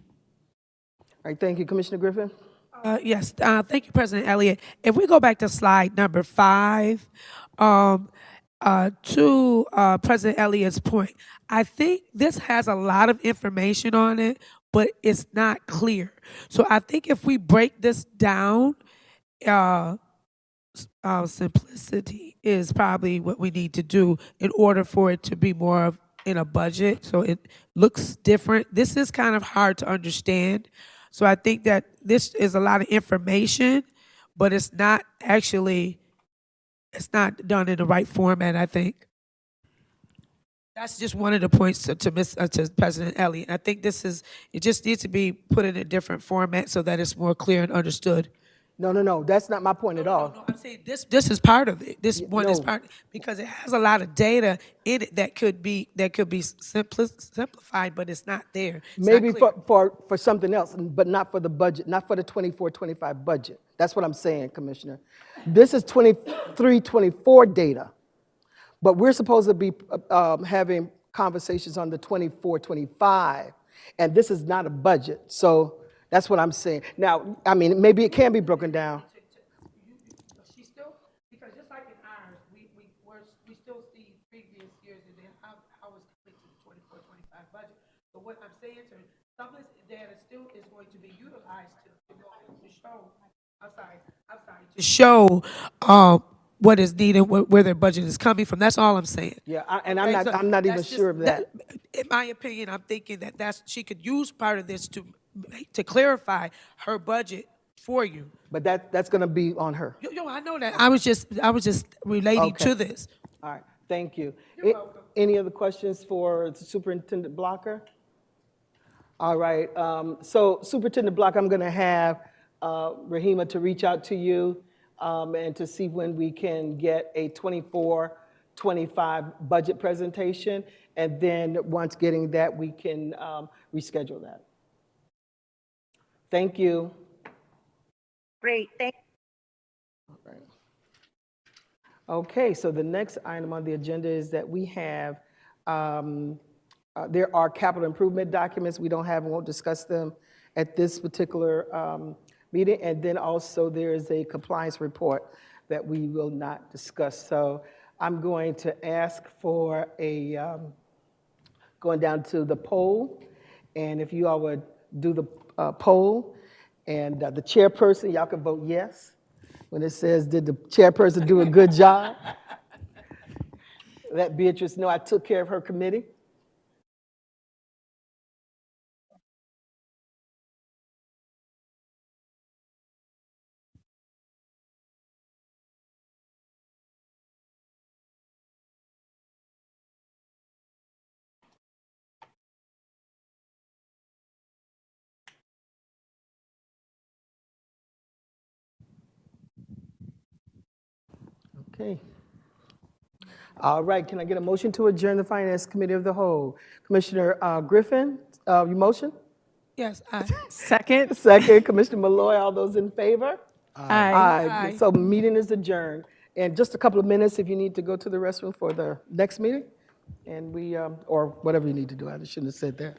right, thank you. Commissioner Griffin?
Yes, thank you, President Elliott. If we go back to slide number 5, to President Elliott's point, I think this has a lot of information on it, but it's not clear. So I think if we break this down, simplicity is probably what we need to do in order for it to be more of in a budget, so it looks different. This is kind of hard to understand. So I think that this is a lot of information, but it's not done in the right format, I think. That's just one of the points to President Elliott. I think it just needs to be put in a different format so that it's more clear and understood.
No, that's not my point at all.
No, I'm saying this is part of it. This one is
no.
part, because it has a lot of data in it that could be simplified, but it's not there. It's
Maybe
not clear.
for something else, but not for the budget, not for the 24-25 budget. That's what I'm saying, Commissioner. This is 23-24 data, but we're supposed to be having conversations on the 24-25, and this is not a budget. So that's what I'm saying. Now, I mean, maybe it can be broken down.
She still, because just like in ours, we still see previous years and then how it's coming to the 24-25 budget. But what I'm saying to her, some of this data still is going to be utilized to show. I'm sorry, to show what is needed, where their budget is coming from. That's all I'm saying.
Yeah, and I'm
Okay,
not,
so
I'm not even
that's just-
sure of that.
In my opinion, I'm thinking that she could use part of this to clarify her budget for you.
But that's gonna be on her.
Yo, I know that. I was just relating
Okay.
to this.
All right, thank you. Any other questions for Superintendent Blocker? All right, so Superintendent Blocker, I'm gonna have Rahima to reach out to you and to see when we can get a 24-25 budget presentation. And then once getting that, we can reschedule that. Thank you.
Great, thank
Okay, so the next item on the agenda is that we have, there are capital improvement documents. We don't have, and won't discuss them at this particular meeting. And then also there is a compliance report that we will not discuss. So I'm going to ask for a, going down to the poll. And if you all would do the poll, and the chairperson, y'all can vote yes. When it says, did the chairperson do a good job? Let Beatrice know I took care of her committee. Okay. All right, can I get a motion to adjourn the Finance Committee of the Whole? Commissioner Griffin, your motion?
Yes, I.
Second?
Second, Commissioner Malloy, all those in favor?
Aye.
Aye.
So meeting is adjourned. And just a couple of minutes if you need to go to the restroom for the next meeting. And we, or whatever you need to do, I shouldn't have said that.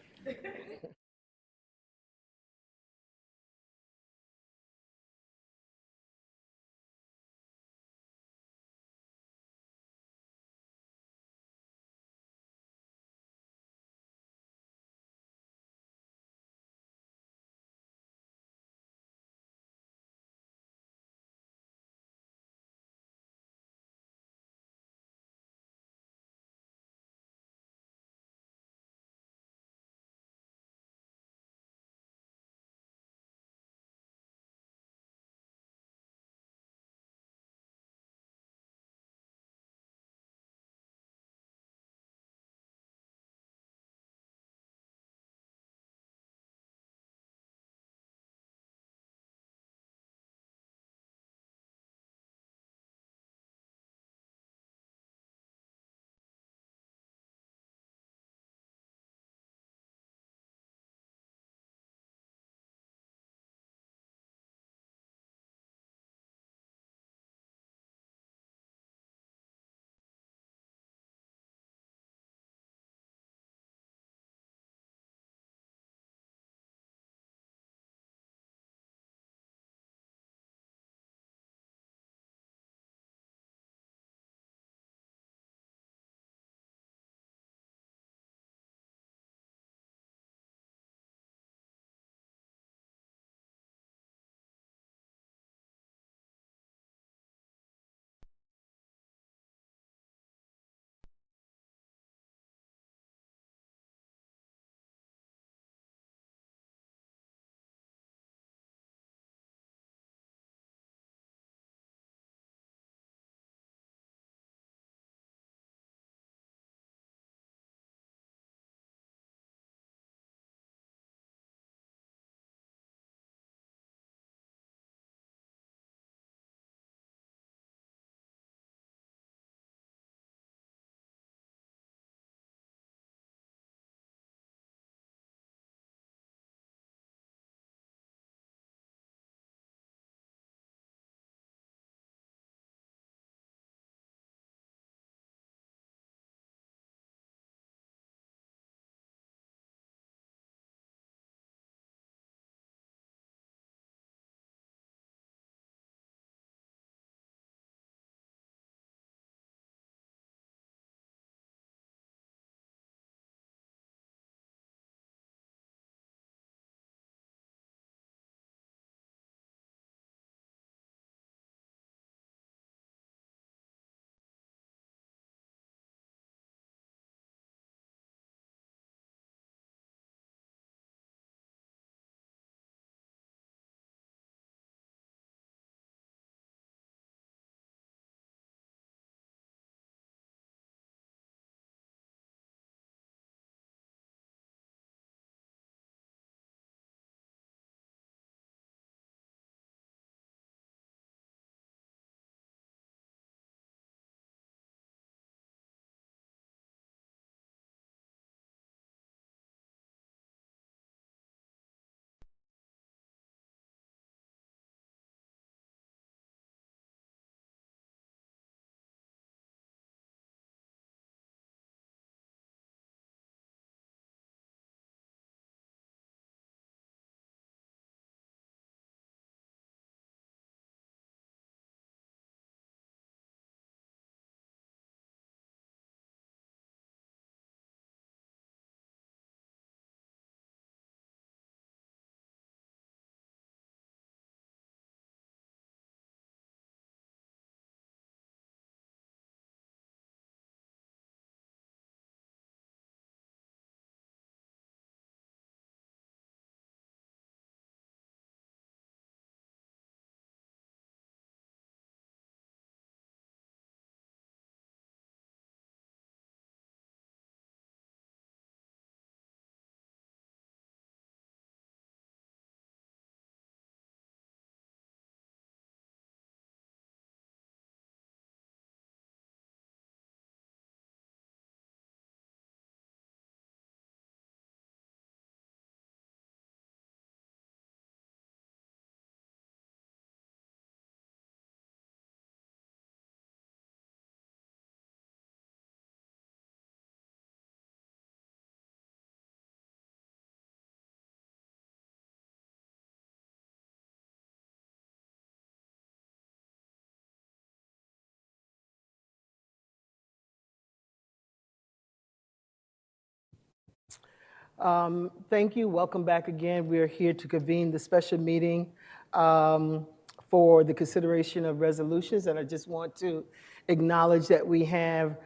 Thank you. Welcome back again. We are here to convene the special meeting for the consideration of resolutions. And I just want to acknowledge that we have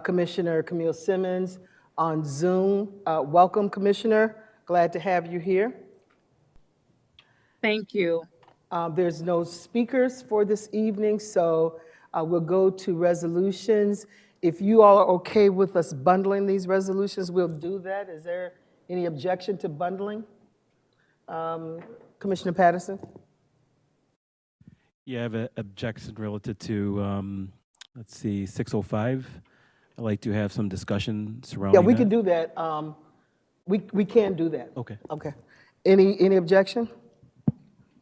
Commissioner Camille Simmons on Zoom. Welcome, Commissioner. Glad to have you here.
Thank you.
There's no speakers for this evening, so we'll go to resolutions. If you all are okay with us bundling these resolutions, we'll do that. Is there any objection to bundling? Commissioner Patterson?
Yeah, I have an objection relative to, let's see, 605. I'd like to have some discussion surrounding
Yeah, we
that.
can do that. We can do that.
Okay.
Okay. Any objection?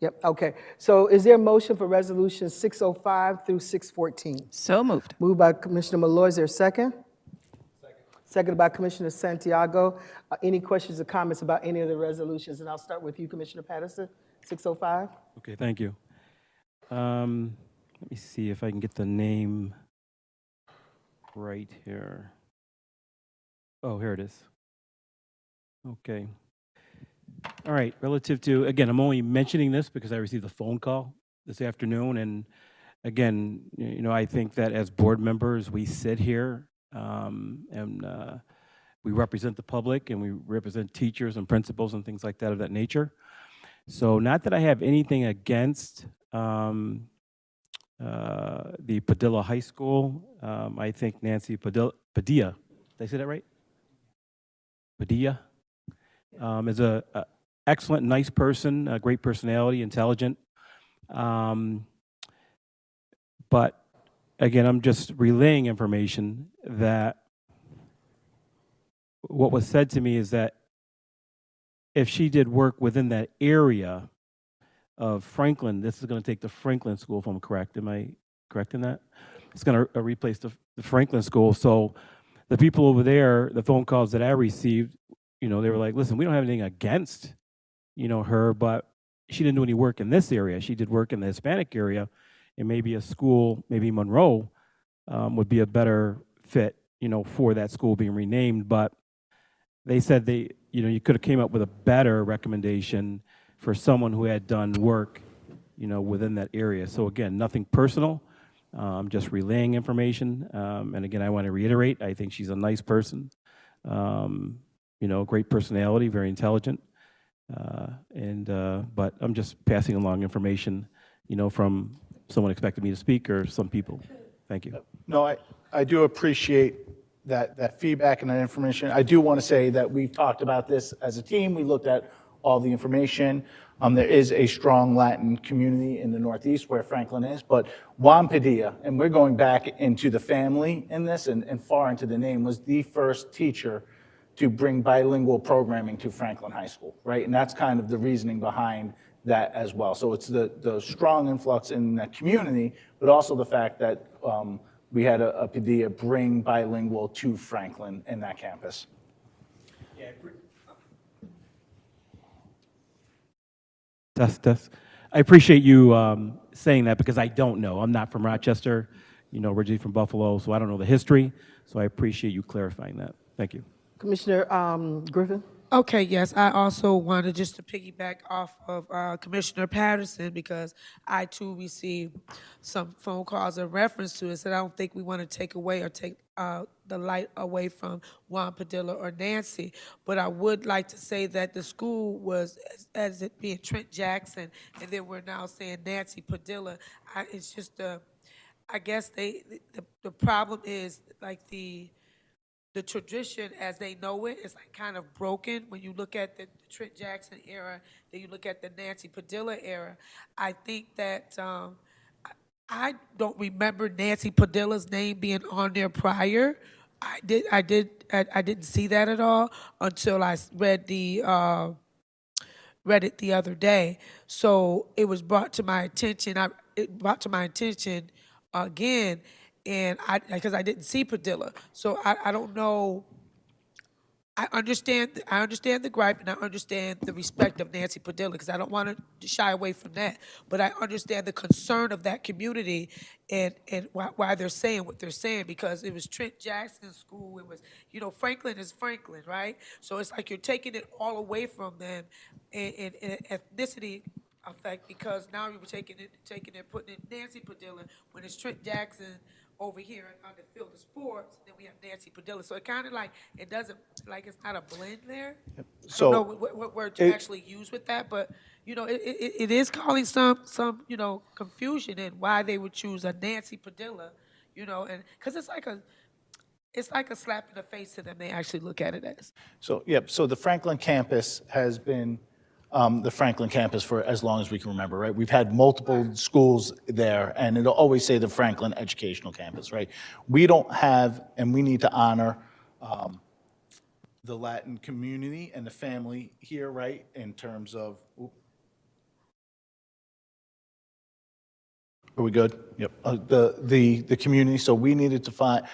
Yep, okay. So is there a motion for resolution 605 through 614?
So moved.
Moved by Commissioner Malloy, is there a second? Seconded by Commissioner Santiago. Any questions or comments about any of the resolutions? And I'll start with you, Commissioner Patterson, 605.
Okay, thank you. Let me see if I can get the name right here. Oh, here it is. Okay. All right, relative to, again, I'm only mentioning this because I received a phone call this afternoon. And again, you know, I think that as board members, we sit here and we represent the public and we represent teachers and principals and things like that of that nature. So not that I have anything against the Padilla High School. I think Nancy Padilla, did I say that right? Padilla is a excellent, nice person, a great personality, intelligent. But again, I'm just relaying information that what was said to me is that if she did work within that area of Franklin, this is going to take the Franklin School, if I'm correct. Am I correct in that? It's going to replace the Franklin School. So the people over there, the phone calls that I received, you know, they were like, listen, we don't have anything against, you know, her, but she didn't do any work in this area. She did work in the Hispanic area, and maybe a school, maybe Monroe, would be a better fit, you know, for that school being renamed. But they said they, you know, you could have came up with a better recommendation for someone who had done work, you know, within that area. So again, nothing personal. I'm just relaying information. And again, I want to reiterate, I think she's a nice person. You know, great personality, very intelligent. But I'm just passing along information, you know, from someone expected me to speak or some people. Thank you.
No, I do appreciate that feedback and that information. I do want to say that we've talked about this as a team. We looked at all the information. There is a strong Latin community in the Northeast where Franklin is, but Juan Padilla, and we're going back into the family in this and far into the name, was the first teacher to bring bilingual programming to Franklin High School, right? And that's kind of the reasoning behind that as well. So it's the strong influx in that community, but also the fact that we had a Padilla bring bilingual to Franklin in that campus.
I appreciate you saying that because I don't know. I'm not from Rochester, you know, originally from Buffalo, so I don't know the history. So I appreciate you clarifying that. Thank you.
Commissioner Griffin?
Okay, yes, I also wanted just to piggyback off of Commissioner Patterson because I too received some phone calls in reference to it. So I don't think we want to take away or take the light away from Juan Padilla or Nancy. But I would like to say that the school was, as it being Trent Jackson, and then we're now saying Nancy Padilla. It's just I guess the problem is like the tradition as they know it is like kind of broken. When you look at the Trent Jackson era, then you look at the Nancy Padilla era. I think that I don't remember Nancy Padilla's name being on there prior. I didn't see that at all until I read it the other day. So it was brought to my attention. It brought to my attention again. And because I didn't see Padilla, so I don't know. I understand the gripe, and I understand the respect of Nancy Padilla, because I don't want to shy away from that. But I understand the concern of that community, and why they're saying what they're saying, because it was Trent Jackson's school. It was, Franklin is Franklin, right? So it's like you're taking it all away from them in ethnicity effect, because now you were taking it, putting it Nancy Padilla, when it's Trent Jackson over here on the field of sports, then we have Nancy Padilla. So it kind of like, it doesn't, like, it's not a blend there. I
So
don't know what word to actually use with that, but, it is causing some, confusion in why they would choose a Nancy Padilla, and, because it's like a slap in the face to them, they actually look at it as.
So, yep, so the Franklin campus has been the Franklin campus for as long as we can remember, right? We've had multiple schools there, and it'll always say the Franklin Educational Campus, right? We don't have, and we need to honor the Latin community and the family here, right? In terms of, are we good? Yep. The community, so we needed to find,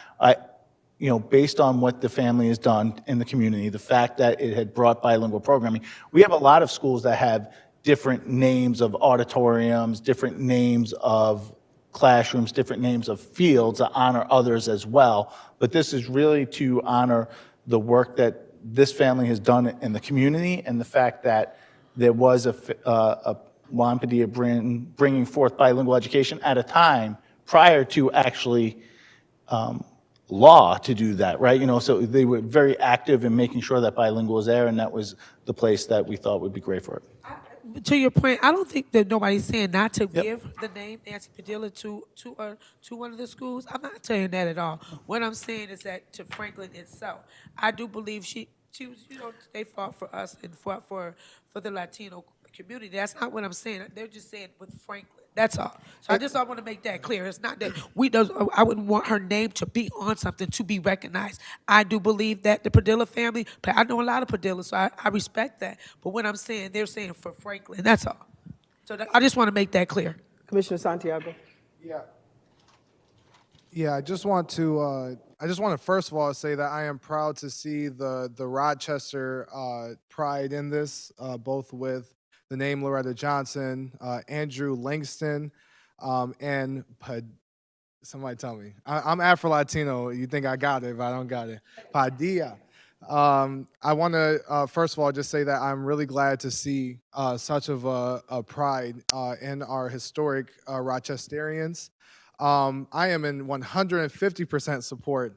based on what the family has done in the community, the fact that it had brought bilingual programming, we have a lot of schools that have different names of auditoriums, different names of classrooms, different names of fields that honor others as well. But this is really to honor the work that this family has done in the community, and the fact that there was a Juan Padilla bringing forth bilingual education at a time prior to actually law to do that, right? So they were very active in making sure that bilingual was there, and that was the place that we thought would be great for it.
To your point, I don't think that nobody's saying not to give the name Nancy Padilla to one of the schools. I'm not saying that at all. What I'm saying is that to Franklin itself, I do believe she was, they fought for us and fought for the Latino community. That's not what I'm saying. They're just saying with Franklin. That's all. So I want to make that clear. It's not that I wouldn't want her name to be on something to be recognized. I do believe that the Padilla family, I know a lot of Padillas, so I respect that. But what I'm saying, they're saying for Franklin. That's all. So I just want to make that clear.
Commissioner Santiago.
Yeah, I just want to first of all say that I am proud to see the Rochester pride in this, both with the name Loretta Johnson, Andrew Langston, and somebody tell me. I'm Afro-Latino. You think I got it, but I don't got it. Padilla. I want to, first of all, just say that I'm really glad to see such of a pride in our historic Rochesterians. I am in 150% support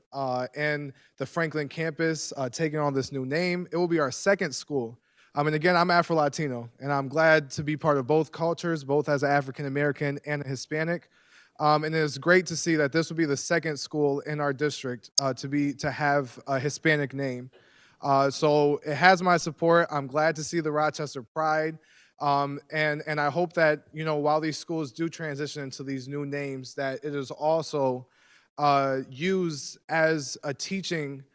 in the Franklin campus taking on this new name. It will be our second school. And again, I'm Afro-Latino, and I'm glad to be part of both cultures, both as an African-American and a Hispanic. And it's great to see that this will be the second school in our district to have a Hispanic name. So it has my support. I'm glad to see the Rochester pride. And I hope that, while these schools do transition into these new names, that it is also used as a teaching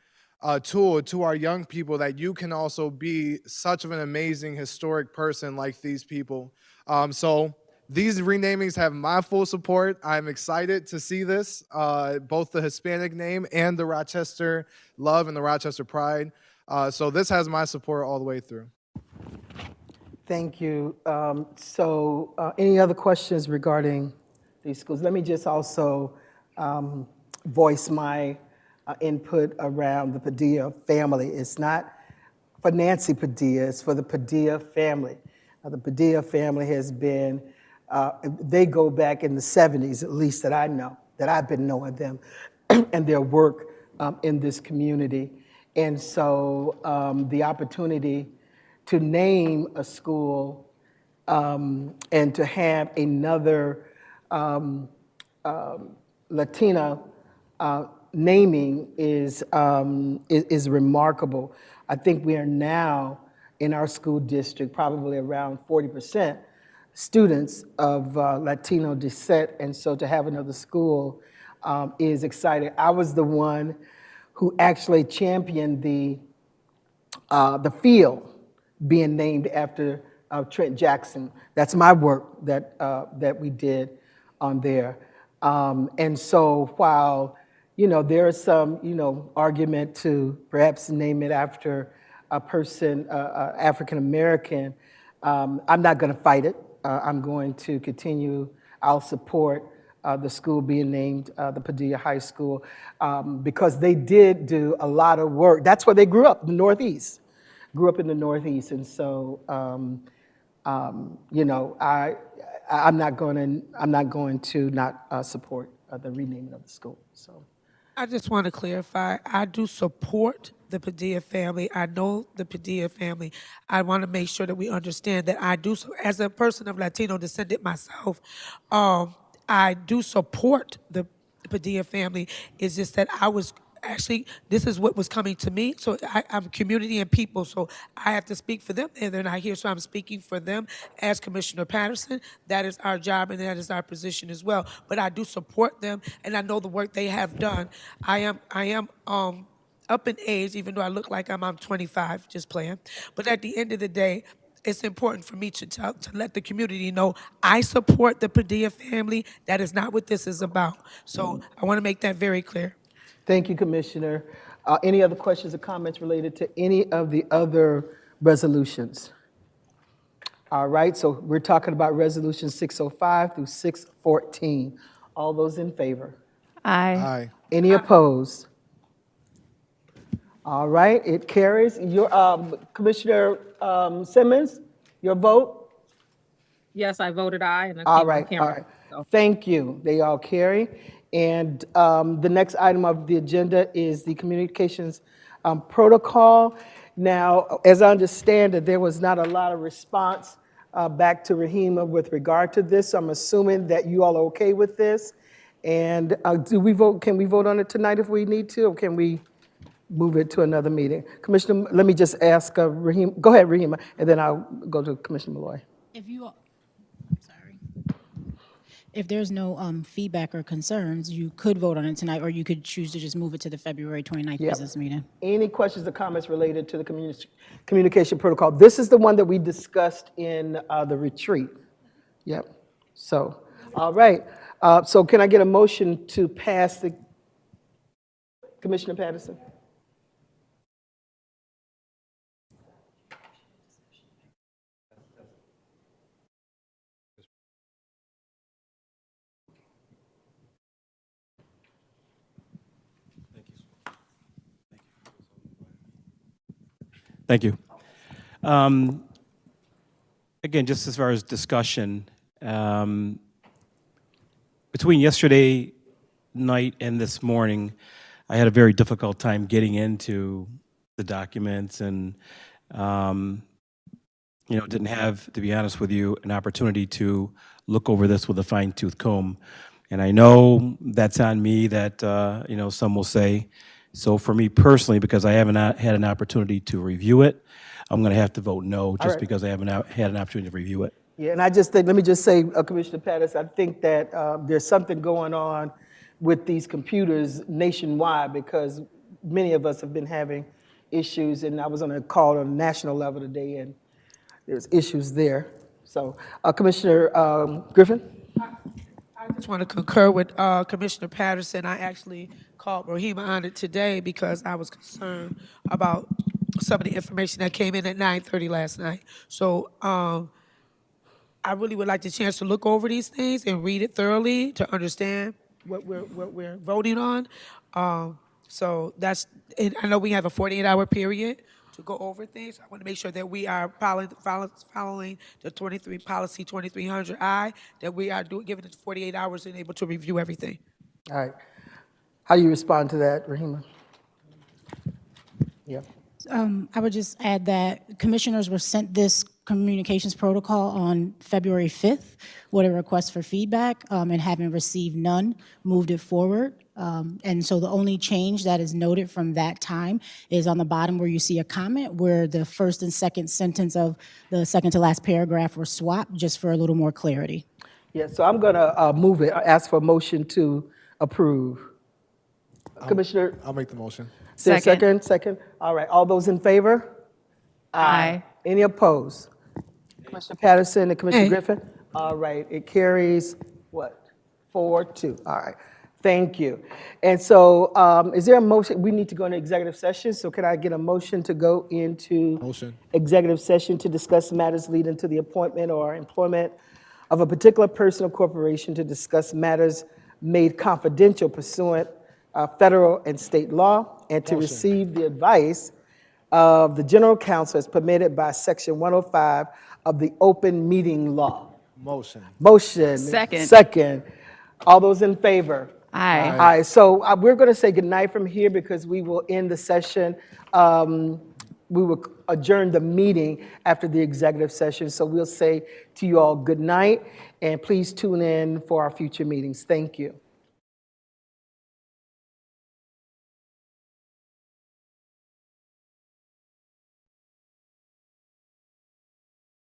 tool to our young people, that you can also be such of an amazing historic person like these people. So these renamings have my full support. I'm excited to see this, both the Hispanic name and the Rochester love and the Rochester pride. So this has my support all the way through.
Thank you. Any other questions regarding these schools? Let me just also voice my input around the Padilla family. It's not for Nancy Padilla, it's for the Padilla family. The Padilla family has been, they go back in the 70s, at least that I know, that I've been knowing them and their work in this community. And so the opportunity to name a school and to have another Latina naming is remarkable. I think we are now in our school district probably around 40% students of Latino descent, and so to have another school is exciting. I was the one who actually championed the field being named after Trent Jackson. That's my work that we did on there. And so while you know, there is some, you know, argument to perhaps name it after a person, African American. I'm not going to fight it. I'm going to continue. I'll support the school being named the Padilla High School because they did do a lot of work. That's where they grew up, the Northeast. Grew up in the Northeast, and so you know, I'm not going to not support the renaming of the school. So.
I just want to clarify, I do support the Padilla family. I know the Padilla family. I want to make sure that we understand that I do, as a person of Latino descent myself, I do support the Padilla family. It's just that I was actually, this is what was coming to me. So I'm community and people, so I have to speak for them, and they're not here, so I'm speaking for them as Commissioner Patterson. That is our job, and that is our position as well. But I do support them, and I know the work they have done. I am up in age, even though I look like I'm 25, just playing. But at the end of the day, it's important for me to let the community know I support the Padilla family. That is not what this is about. So I want to make that very clear.
Thank you, Commissioner. Any other questions or comments related to any of the other resolutions? All right, so we're talking about Resolution 605 through 614. All those in favor?
Aye.
Aye.
Any opposed? All right, it carries. Your Commissioner Simmons, your vote?
Yes, I voted aye, and I
All
came on
right, all
camera.
right. Thank you. They all carry. And the next item of the agenda is the communications protocol. Now, as I understand it, there was not a lot of response back to Rahima with regard to this. So I'm assuming that you all are okay with this. And do we vote? Can we vote on it tonight if we need to, or can we move it to another meeting? Commissioner, let me just ask Rahima. Go ahead, Rahima, and then I'll go to Commissioner Malloy.
If you, sorry. If there's no feedback or concerns, you could vote on it tonight, or you could choose to just move it to the February 29th
Yep.
business meeting.
Any questions or comments related to the communication protocol? This is the one that we discussed in the retreat. Yep. So, all right. So can I get a motion to pass the, Commissioner Patterson?
Thank you. Again, just as far as discussion, between yesterday night and this morning, I had a very difficult time getting into the documents and, you know, didn't have, to be honest with you, an opportunity to look over this with a fine-tooth comb. And I know that's on me that, you know, some will say. So for me personally, because I haven't had an opportunity to review it, I'm going to have to vote no, just
right.
because I haven't had an opportunity to review it.
Yeah, and I just think, let me just say, Commissioner Patterson, I think that there's something going on with these computers nationwide because many of us have been having issues, and I was on a call on a national level today, and there's issues there. So, Commissioner Griffin?
I just want to concur with Commissioner Patterson. I actually called Rahima on it today because I was concerned about some of the information that came in at 9:30 last night. So I really would like the chance to look over these things and read it thoroughly to understand what we're voting on. So that's, and I know we have a 48-hour period to go over things. I want to make sure that we are following the 23 policy 2300I, that we are giving it 48 hours and able to review everything.
All right. How do you respond to that, Rahima? Yeah.
I would just add that commissioners were sent this communications protocol on February 5th with a request for feedback, and having received none, moved it forward. And so the only change that is noted from that time is on the bottom where you see a comment where the first and second sentence of the second to last paragraph were swapped, just for a little more clarity.
Yeah, so I'm going to move it, ask for a motion to approve. Commissioner,
I'll make the motion.
is there a second? Second. All right, all those in favor?
Aye.
Any opposed? Commissioner Patterson and Commissioner
Aye.
Griffin? All right, it carries, what, 4-2. All right, Thank you. And so is there a motion? We need to go into executive session. So can I get a motion to go into
Motion.
executive session to discuss matters leading to the appointment or employment of a particular person or corporation, to discuss matters made confidential pursuant federal and state law, and to receive the advice of the general counsel as permitted by section 105 of the open meeting law?
Motion.
Motion.
Second.
Second. All those in favor?
Aye.
Aye. So we're going to say goodnight from here because we will end the session. We will adjourn the meeting after the executive session. So we'll say to you all good night, and please tune in for our future meetings. Thank you.